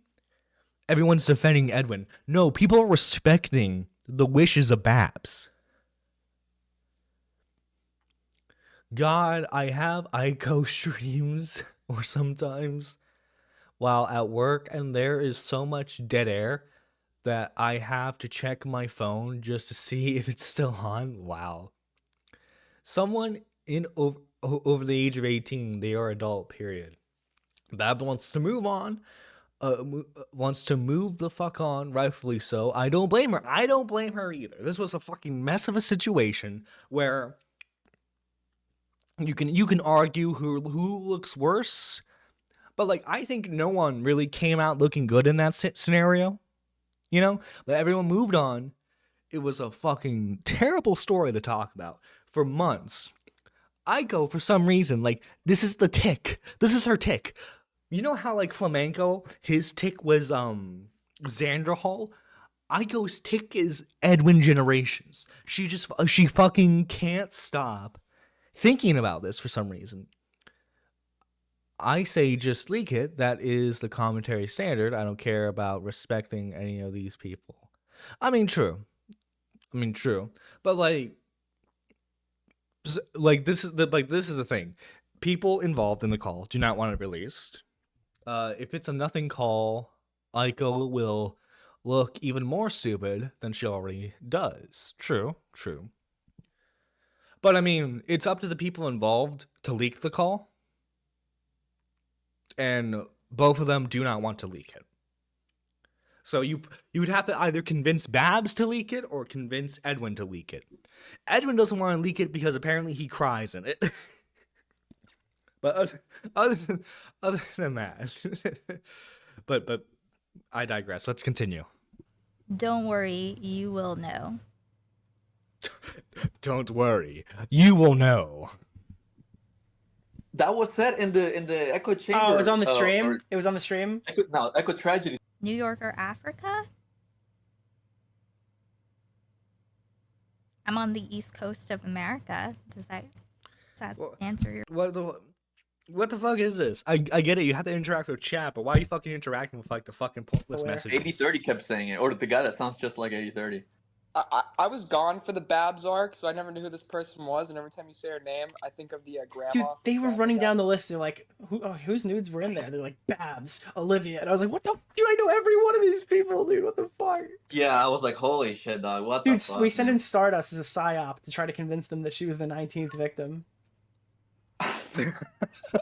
[SPEAKER 2] Edwin. No, people are respecting the wishes of Babs. God, I have Aiko streams, or sometimes while at work, and there is so much dead air that I have to check my phone just to see if it's still on. Wow. Someone over the age of 18, they are adult, period. Bab wants to move on, wants to move the fuck on, rightfully so. I don't blame her. I don't blame her either. This was a fucking mess of a situation where you can argue who looks worse, but like I think no one really came out looking good in that scenario. You know, but everyone moved on. It was a fucking terrible story to talk about for months. Aiko, for some reason, like, this is the tick. This is her tick. You know how, like, Flamenco, his tick was, Xanderhall? Aiko's tick is Edwin Generations. She fucking can't stop thinking about this for some reason. I say just leak it. That is the commentary standard. I don't care about respecting any of these people. I mean, true. But like this is the thing. People involved in the call do not want it released. If it's a nothing call, Aiko will look even more stupid than she already does. True. But I mean, it's up to the people involved to leak the call. And both of them do not want to leak it. So you would have to either convince Babs to leak it or convince Edwin to leak it. Edwin doesn't want to leak it because apparently he cries in it. But other than that, but I digress. Let's continue.
[SPEAKER 5] Don't worry, you will know.
[SPEAKER 2] Don't worry, you will know.
[SPEAKER 4] That was said in the Echo Chamber.
[SPEAKER 3] Oh, it was on the stream? It was on the stream?
[SPEAKER 4] Echo Tragedy.
[SPEAKER 5] New York or Africa? I'm on the East Coast of America. Does that answer your...
[SPEAKER 2] What the fuck is this? I get it. You have to interact with chat, but why are you fucking interacting with like the fucking pointless messages?
[SPEAKER 4] 8030 kept saying it, or the guy that sounds just like 8030.
[SPEAKER 13] I was gone for the Babs arc, so I never knew who this person was. And every time you say her name, I think of the grandma.
[SPEAKER 3] Dude,
[SPEAKER 13] from
[SPEAKER 3] they were
[SPEAKER 13] Family
[SPEAKER 3] running
[SPEAKER 13] Guy.
[SPEAKER 3] down the list. They're like, whose nudes were in there? They're like, Babs, Olivia. And I was like, what the? Dude, I know every one of these people, dude. What the fuck?
[SPEAKER 4] Yeah, I was like, holy shit, dog. What
[SPEAKER 3] Dude,
[SPEAKER 4] the fuck?
[SPEAKER 3] we sent
[SPEAKER 4] man?
[SPEAKER 3] in Stardust as a psyop to try to convince them that she was the 19th victim.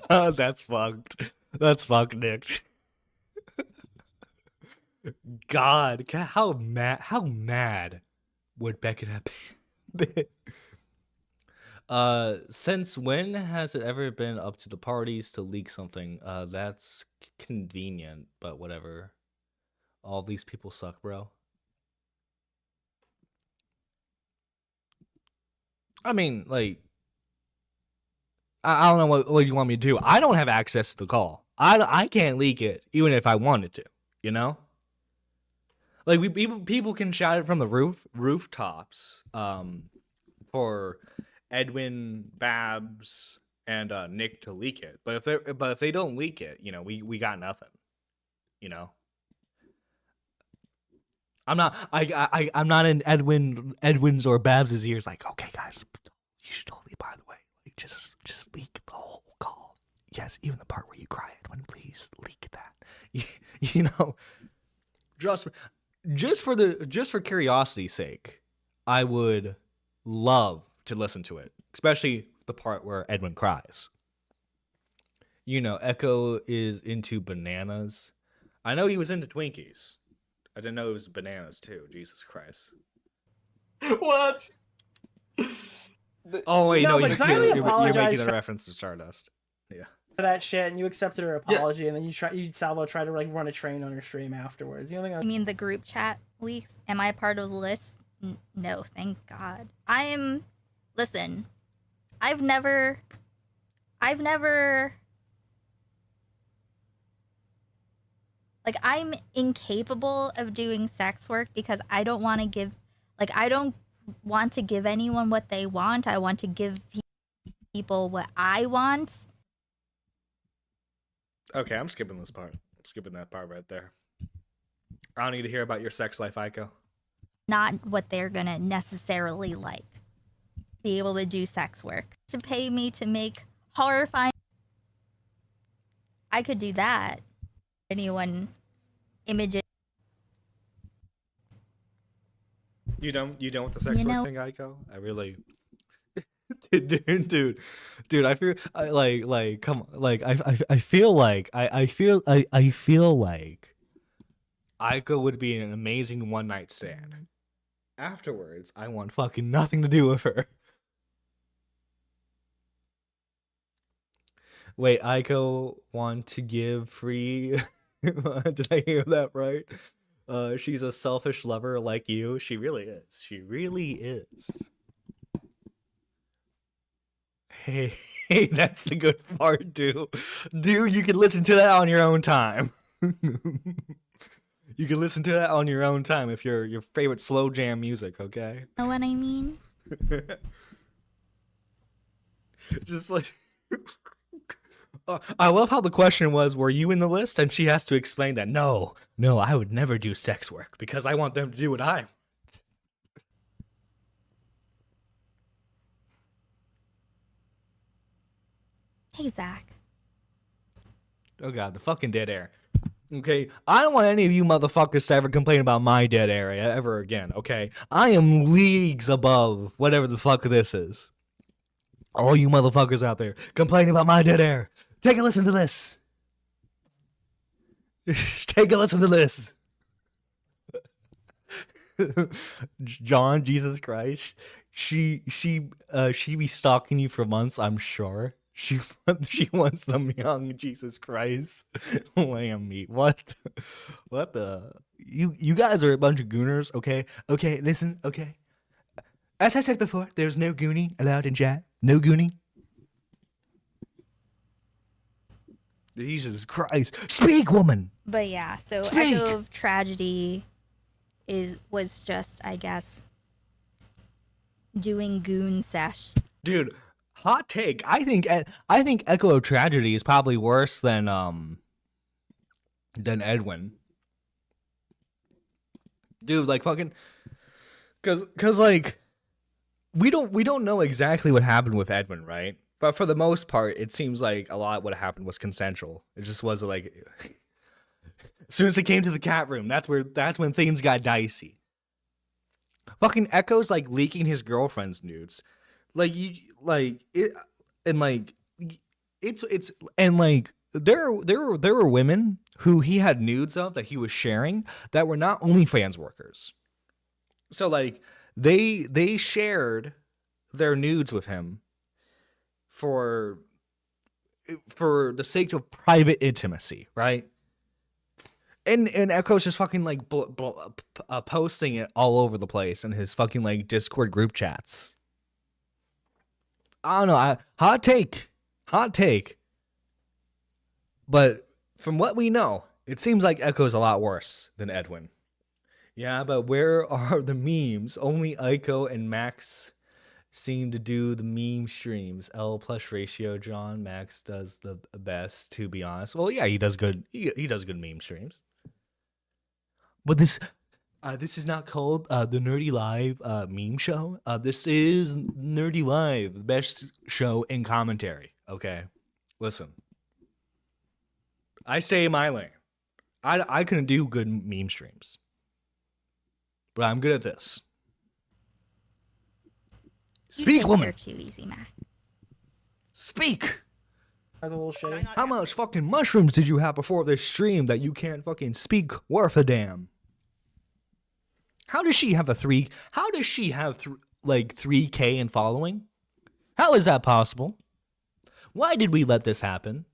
[SPEAKER 2] That's fucked. That's fucked, Nick. God, how mad would Beckett have been? Since when has it ever been up to the parties to leak something? That's convenient, but whatever. All these people suck, bro. I mean, like, I don't know what you want me to do. I don't have access to the call. I can't leak it, even if I wanted to, you know? Like, people can shout it from the rooftops, for Edwin, Babs, and Nick to leak it. But if they don't leak it, you know, we got nothing. You know, I'm not in Edwin's or Babs's ears. Like, okay, guys, you should totally. By the way, like, just leak the whole call. Yes, even the part where you cry, Edwin. Please leak that. You know, just for curiosity's sake, I would love to listen to it, especially the part where Edwin cries. You know, Echo is into bananas. I know he was into Twinkies. I didn't know it was bananas too. Jesus Christ.
[SPEAKER 4] What?
[SPEAKER 2] Oh wait,
[SPEAKER 3] No,
[SPEAKER 2] no,
[SPEAKER 3] but
[SPEAKER 2] you're
[SPEAKER 3] Xylee
[SPEAKER 2] making a
[SPEAKER 3] for-
[SPEAKER 2] reference to Stardust. Yeah.
[SPEAKER 3] For that shit, and you accepted her apology, and then Salvo tried to like run a train on her stream afterwards. You know what I
[SPEAKER 5] You mean the group chat leaks? Am I part of the list? No, thank God. Listen, I've never like, I'm incapable of doing sex work because I don't want to give anyone what they want. I want to give people what I want.
[SPEAKER 2] Okay, I'm skipping this part. I'm skipping that part right there. I don't need to hear about your sex life, Aiko.
[SPEAKER 5] Not what they're gonna necessarily like. Be able to do sex work. To pay me to make horrifying. I could do that. Anyone images.
[SPEAKER 2] You done with the sex
[SPEAKER 5] You
[SPEAKER 2] work
[SPEAKER 5] know-
[SPEAKER 2] thing, Aiko? I really, dude. I feel like come on, like I feel like Aiko would be an amazing one night stand. Afterwards, I want fucking nothing to do with her. Wait, Aiko want to give free? Did I hear that right? She's a selfish lover like you. She really is. She really is. Hey, that's the good part, dude. Dude, you can listen to that on your own time. You can listen to that on your own time if you're your favorite slow jam music, okay?
[SPEAKER 5] Know what I mean?
[SPEAKER 2] Just like I love how the question was, were you in the list? And she has to explain that no, I would never do sex work because I want them to do what I want.
[SPEAKER 5] Hey, Zach.
[SPEAKER 2] Oh god, the fucking dead air. Okay, I don't want any of you motherfuckers to ever complain about my dead area ever again, okay? I am leagues above whatever the fuck this is. All you motherfuckers out there complaining about my dead air. Take a listen to this. Take a listen to this. John, Jesus Christ. She be stalking you for months, I'm sure. She wants some young Jesus Christ lamb meat. What the you guys are a bunch of gooners, okay? Okay, listen, okay. As I said before, there's no goonie allowed in chat. No goonie. Jesus Christ. Speak, woman.
[SPEAKER 5] But yeah, so
[SPEAKER 2] Speak.
[SPEAKER 5] Echo of Tragedy was just, I guess, doing goon sesh.
[SPEAKER 2] Dude, Hot take. I think Echo of Tragedy is probably worse than Edwin. Dude, like fucking, cause like we don't know exactly what happened with Edwin, right? But for the most part, it seems like a lot of what happened was consensual. It just wasn't like as soon as it came to the cat room, that's when things got dicey. Fucking Echo's like leaking his girlfriend's nudes. Like it's and like there were women who he had nudes of that he was sharing that were not OnlyFans workers. So like they shared their nudes with him for the sake of private intimacy, right? And Echo's just fucking like posting it all over the place in his fucking like Discord group chats. I don't know. Hot take. But from what we know, it seems like Echo's a lot worse than Edwin. Yeah, but where are the memes? Only Aiko and Max seem to do the meme streams. L plus ratio, John. Max does the best, to be honest. Well, yeah, he does good. He does good meme streams. But this is not called the Nerdy Live meme show. This is Nerdy Live, the best show in commentary. Okay, listen. I stay in my lane. I couldn't do good meme streams, but I'm good at this. Speak, woman.
[SPEAKER 5] Too easy, Mac.
[SPEAKER 2] Speak.
[SPEAKER 3] That's a little shitty.
[SPEAKER 2] How much fucking mushrooms did you have before this stream that you can't fucking speak worth a damn? How does she have like 3K in following? How is that possible? Why did we let this happen?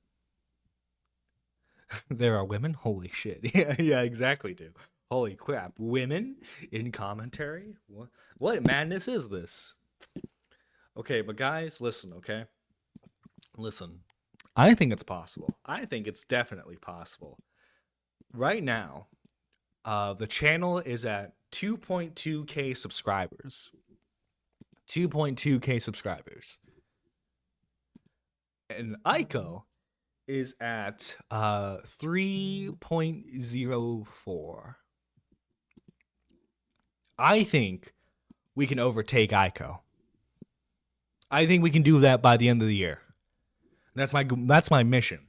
[SPEAKER 2] There are women? Holy shit. Yeah, exactly, dude. Holy crap. Women in commentary? What madness is this? Okay, but guys, listen, okay? Listen. I think it's possible. I think it's definitely possible. Right now, the channel is at 2.2k subscribers. 2.2k subscribers. And Aiko is at 3.04. I think we can overtake Aiko. I think we can do that by the end of the year. That's my mission.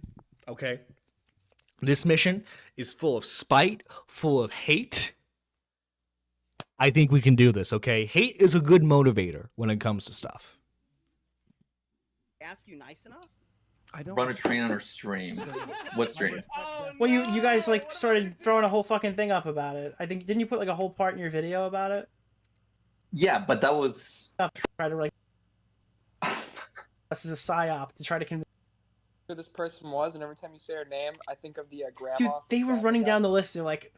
[SPEAKER 2] Okay? This mission is full of spite, full of hate. I think we can do this, okay? Hate is a good motivator when it comes to stuff.
[SPEAKER 14] Ask you nice enough?
[SPEAKER 4] I don't run a train on her stream. What stream?
[SPEAKER 3] Well, you guys like started throwing a whole fucking thing up about it. I think didn't you put like a whole part in your video about it?
[SPEAKER 4] Yeah, but that was
[SPEAKER 3] try to like this is a psyop to try to convince.
[SPEAKER 13] Who this person was, and every time you say her name, I think of the grandma.
[SPEAKER 3] Dude, they were running down the list. They're like,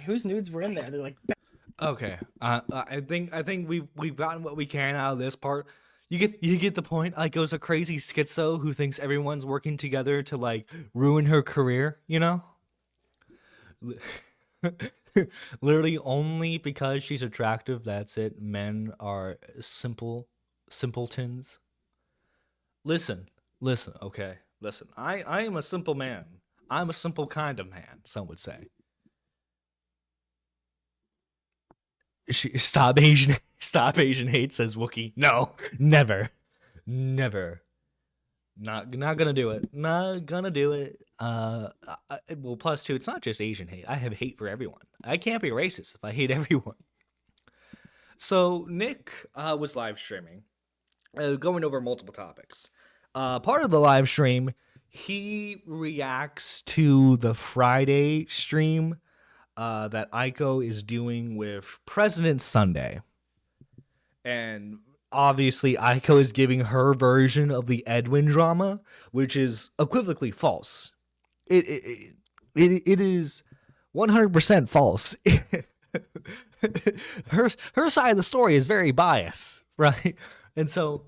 [SPEAKER 3] whose nudes were in there? They're like,
[SPEAKER 2] okay. I think we've gotten what we can out of this part. You get the point. Aiko's a crazy schizo who thinks everyone's working together to like ruin her career. You know, literally only because she's attractive. That's it. Men are simpletons. Listen. Okay. Listen, I am a simple man. I'm a simple kind of man, some would say. Stop Asian hate, says Wookie. No, never. Not gonna do it. Not gonna do it. Well, plus two, it's not just Asian hate. I have hate for everyone. I can't be racist if I hate everyone. So Nick was live streaming, going over multiple topics. Part of the live stream, he reacts to the Friday stream that Aiko is doing with President Sunday. And obviously, Aiko is giving her version of the Edwin drama, which is equivocally false. It is 100% false. her side of the story is very biased, right? And so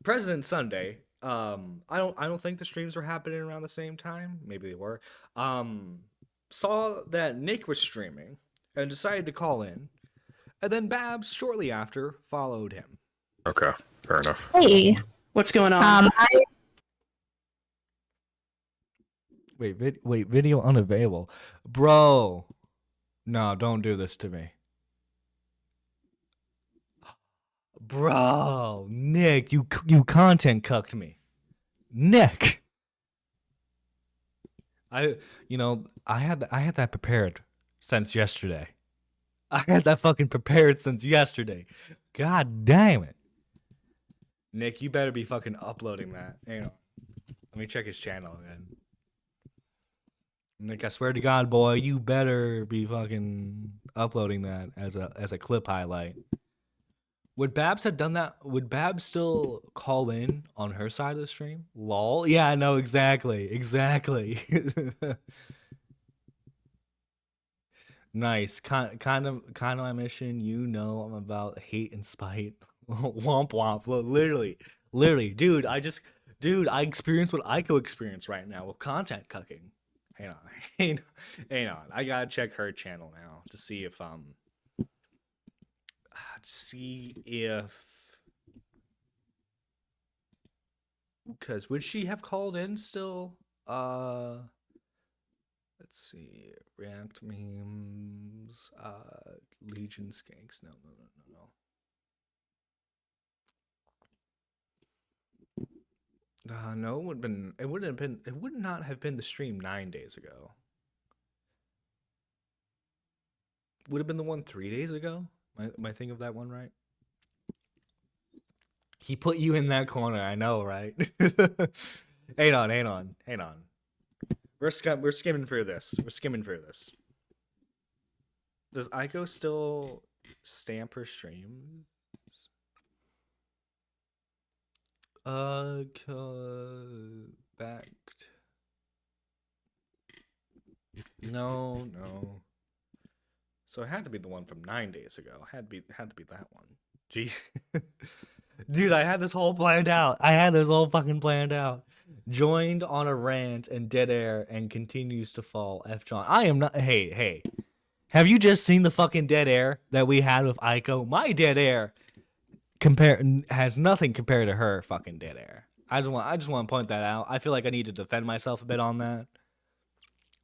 [SPEAKER 2] President Sunday, I don't think the streams were happening around the same time. Maybe they were. Saw that Nick was streaming and decided to call in, and then Babs shortly after followed him.
[SPEAKER 15] Okay, fair enough.
[SPEAKER 5] Hey.
[SPEAKER 3] What's going on?
[SPEAKER 2] Wait, video unavailable. Bro. No, don't do this to me. Bro, Nick, you content cucked me. Nick. I had that prepared since yesterday. I had that fucking prepared since yesterday. God damn it. Nick, you better be fucking uploading that. Hang on. Let me check his channel again. Nick, I swear to God, boy, you better be fucking uploading that as a clip highlight. Would Babs have done that? Would Babs still call in on her side of the stream? Lol. Yeah, I know exactly. Nice. Kind of my mission. You know I'm about hate and spite. Womp womp. Literally, dude. I experienced what Aiko experienced right now with content cucking. Hang on. I gotta check her channel now to see if because would she have called in still? Let's see. React memes, Legion skanks. No. No, it would not have been the stream 9 days ago. Would have been the one 3 days ago? Am I thinking of that one right? He put you in that corner, I know, right? Hang on. We're skimming through this. Does Aiko still stamp her stream? Backed. No. So it had to be the one from 9 days ago. Had to be that one. Gee. Dude, I had this whole planned out. Joined on a rant and dead air and continues to fall. F John. I am not. Hey. Have you just seen the fucking dead air that we had with Aiko? My dead air has nothing compared to her fucking dead air. I just want to point that out. I feel like I need to defend myself a bit on that.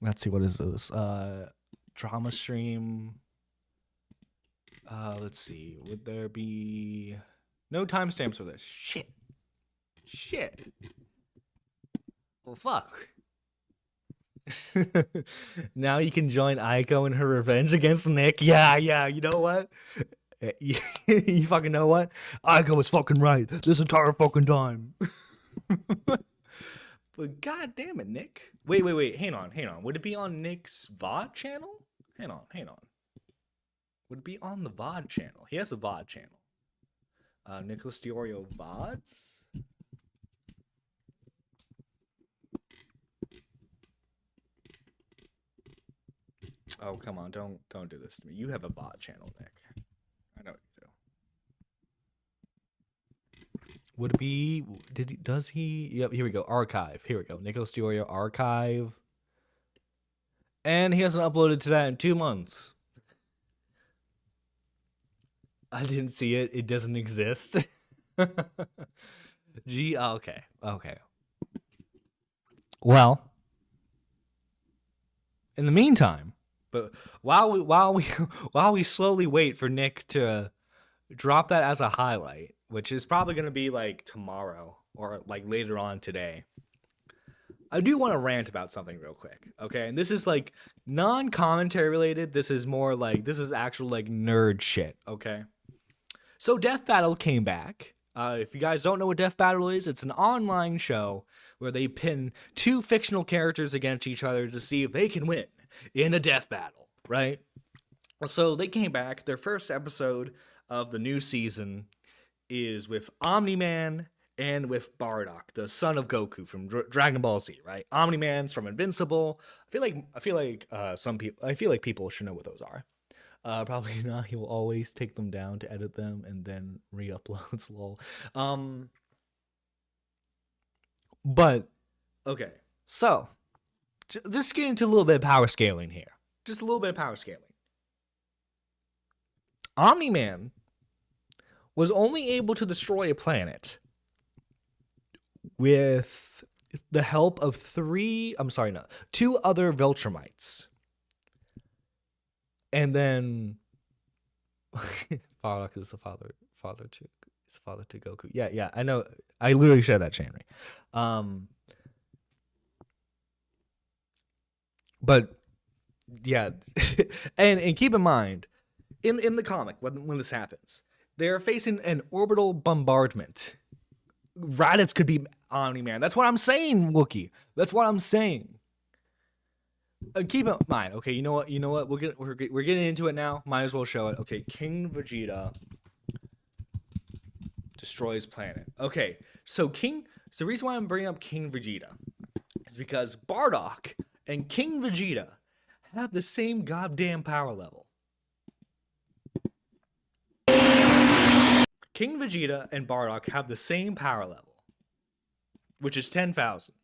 [SPEAKER 2] Let's see, what is this? Drama stream. Let's see. Would there be no timestamps for this? Shit. Well, fuck. Now you can join Aiko in her revenge against Nick. Yeah. You know what? You fucking know what? Aiko was fucking right this entire fucking time. But god damn it, Nick. Wait. Hang on. Would it be on Nick's VOD channel? Hang on. Would it be on the VOD channel? He has a VOD channel. Nicholas Diorio VODs? Oh, come on. Don't do this to me. You have a VOD channel, Nick. I know you do. Would it be... Does he... Yep, here we go. Archive. Here we go. Nicholas Diorio Archive. And he hasn't uploaded to that in 2 months. I didn't see it. It doesn't exist. Gee, okay. Well, in the meantime, but while we slowly wait for Nick to drop that as a highlight, which is probably going to be like tomorrow or like later on today, I do want to rant about something real quick, okay? And this is like non-commentary related. This is more like, this is actual like nerd shit, okay? So Death Battle came back. If you guys don't know what Death Battle is, it's an online show where they pin 2 fictional characters against each other to see if they can win in a death battle, right? So they came back. Their first episode of the new season is with Omni-Man and with Bardock, the son of Goku from Dragon Ball Z, right? Omni-Man's from Invincible. I feel like people should know what those are. Probably not. He will always take them down to edit them and then re-uploads. Lol. But okay, so just get into a little bit of power scaling here. Just a little bit of power scaling. Omni-Man was only able to destroy a planet with the help of two other Viltrumites. And then Bardock is the father to Goku. Yeah, I know. I literally shared that chain ring. But yeah, and keep in mind, in the comic when this happens, they're facing an orbital bombardment. Raditz could be Omni-Man. That's what I'm saying, Wookie. That's what I'm saying. Keep in mind, okay. You know what? We're getting into it now. Might as well show it. Okay, King Vegeta destroys planet. Okay, so the reason why I'm bringing up King Vegeta is because Bardock and King Vegeta have the same goddamn power level. King Vegeta and Bardock have the same power level, which is 10,000.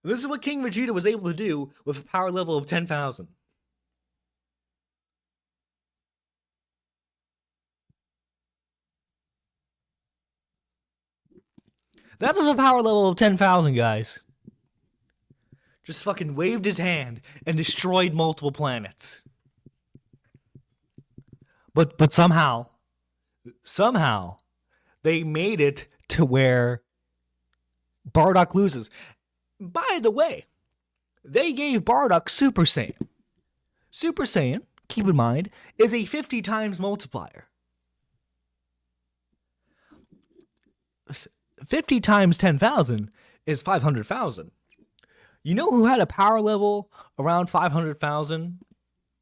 [SPEAKER 2] This is what King Vegeta was able to do with a power level of 10,000. That's with a power level of 10,000, guys. Just fucking waved his hand and destroyed multiple planets. But somehow, they made it to where Bardock loses. By the way, they gave Bardock Super Saiyan. Super Saiyan, keep in mind, is a 50 times multiplier. 50 times 10,000 is 500,000. You know who had a power level around 500,000?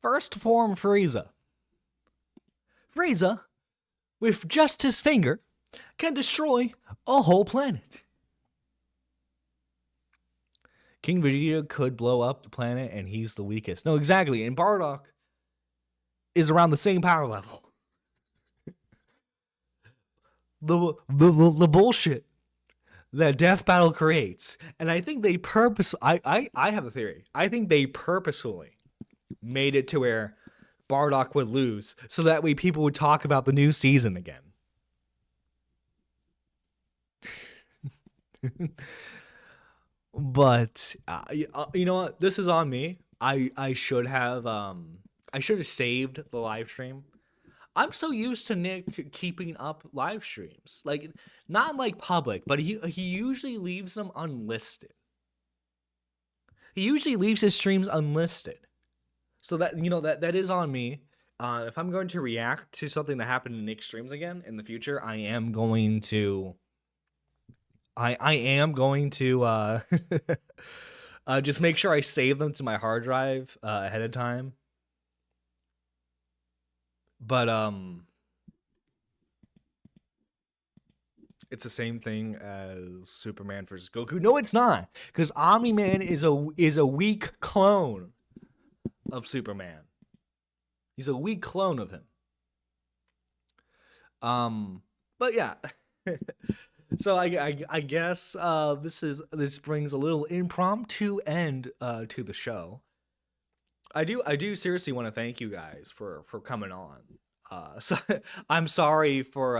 [SPEAKER 2] First form Frieza. Frieza, with just his finger, can destroy a whole planet. King Vegeta could blow up the planet and he's the weakest. No, exactly. And Bardock is around the same power level. The bullshit that Death Battle creates. And I think they I have a theory. I think they purposefully made it to where Bardock would lose so that way people would talk about the new season again. But you know what? This is on me. I should have saved the live stream. I'm so used to Nick keeping up live streams, like not like public, but he usually leaves them unlisted. He usually leaves his streams unlisted, so that that is on me. If I'm going to react to something that happened in Nick's streams again in the future, I am going to just make sure I save them to my hard drive ahead of time. But it's the same thing as Superman versus Goku. No, it's not, because Omni-Man is a weak clone of Superman. He's a weak clone of him. But yeah. So I guess this brings a little impromptu end to the show. I do seriously want to thank you guys for coming on. So I'm sorry for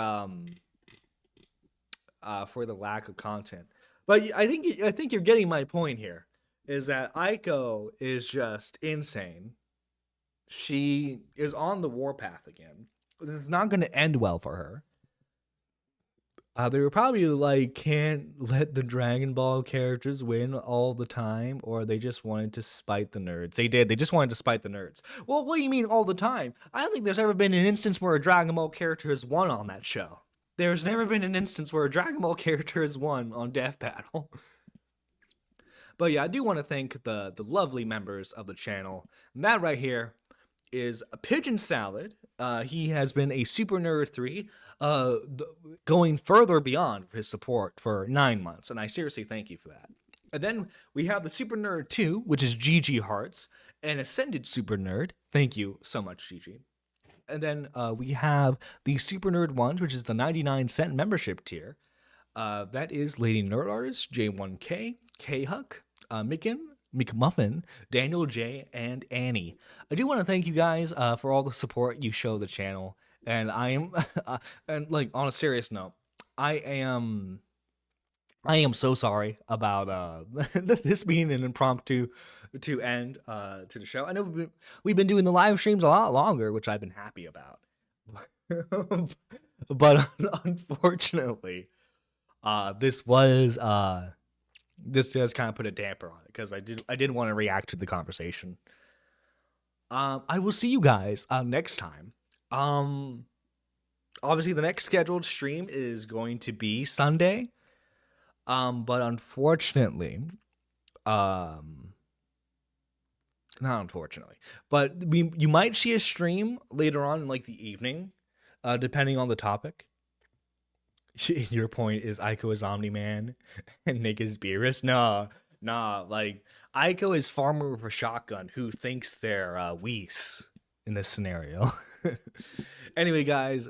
[SPEAKER 2] the lack of content, but I think you're getting my point here. Is that Aiko is just insane. She is on the warpath again. It's not going to end well for her. They were probably like, can't let the Dragon Ball characters win all the time, or they just wanted to spite the nerds. They did. They just wanted to spite the nerds. Well, what do you mean all the time? I don't think there's ever been an instance where a Dragon Ball character has won on that show. There's never been an instance where a Dragon Ball character has won on Death Battle. But yeah, I do want to thank the lovely members of the channel. And that right here is a Pigeon Salad. He has been a Super Nerd 3, going further beyond his support for 9 months, and I seriously thank you for that. And then we have the Super Nerd 2, which is GG Hearts, an Ascended Super Nerd. Thank you so much, GG. And then we have the Super Nerd 1, which is the 99-cent membership tier. That is Lady Nerd Artist, J1K, K-Huck, Micken, McMuffin, Daniel J, and Annie. I do want to thank you guys for all the support you show the channel. And I am, and like on a serious note, I am I am so sorry about this being an impromptu to end to the show. I know we've been doing the live streams a lot longer, which I've been happy about. But unfortunately, this does kind of put a damper on it because I did want to react to the conversation. I will see you guys next time. Obviously the next scheduled stream is going to be Sunday. But unfortunately, not unfortunately, but you might see a stream later on in like the evening, depending on the topic. Your point is Aiko is Omni-Man and Nick is Beerus? Nah, like Aiko is Farmer with a Shotgun who thinks they're Whis in this scenario. Anyway, guys,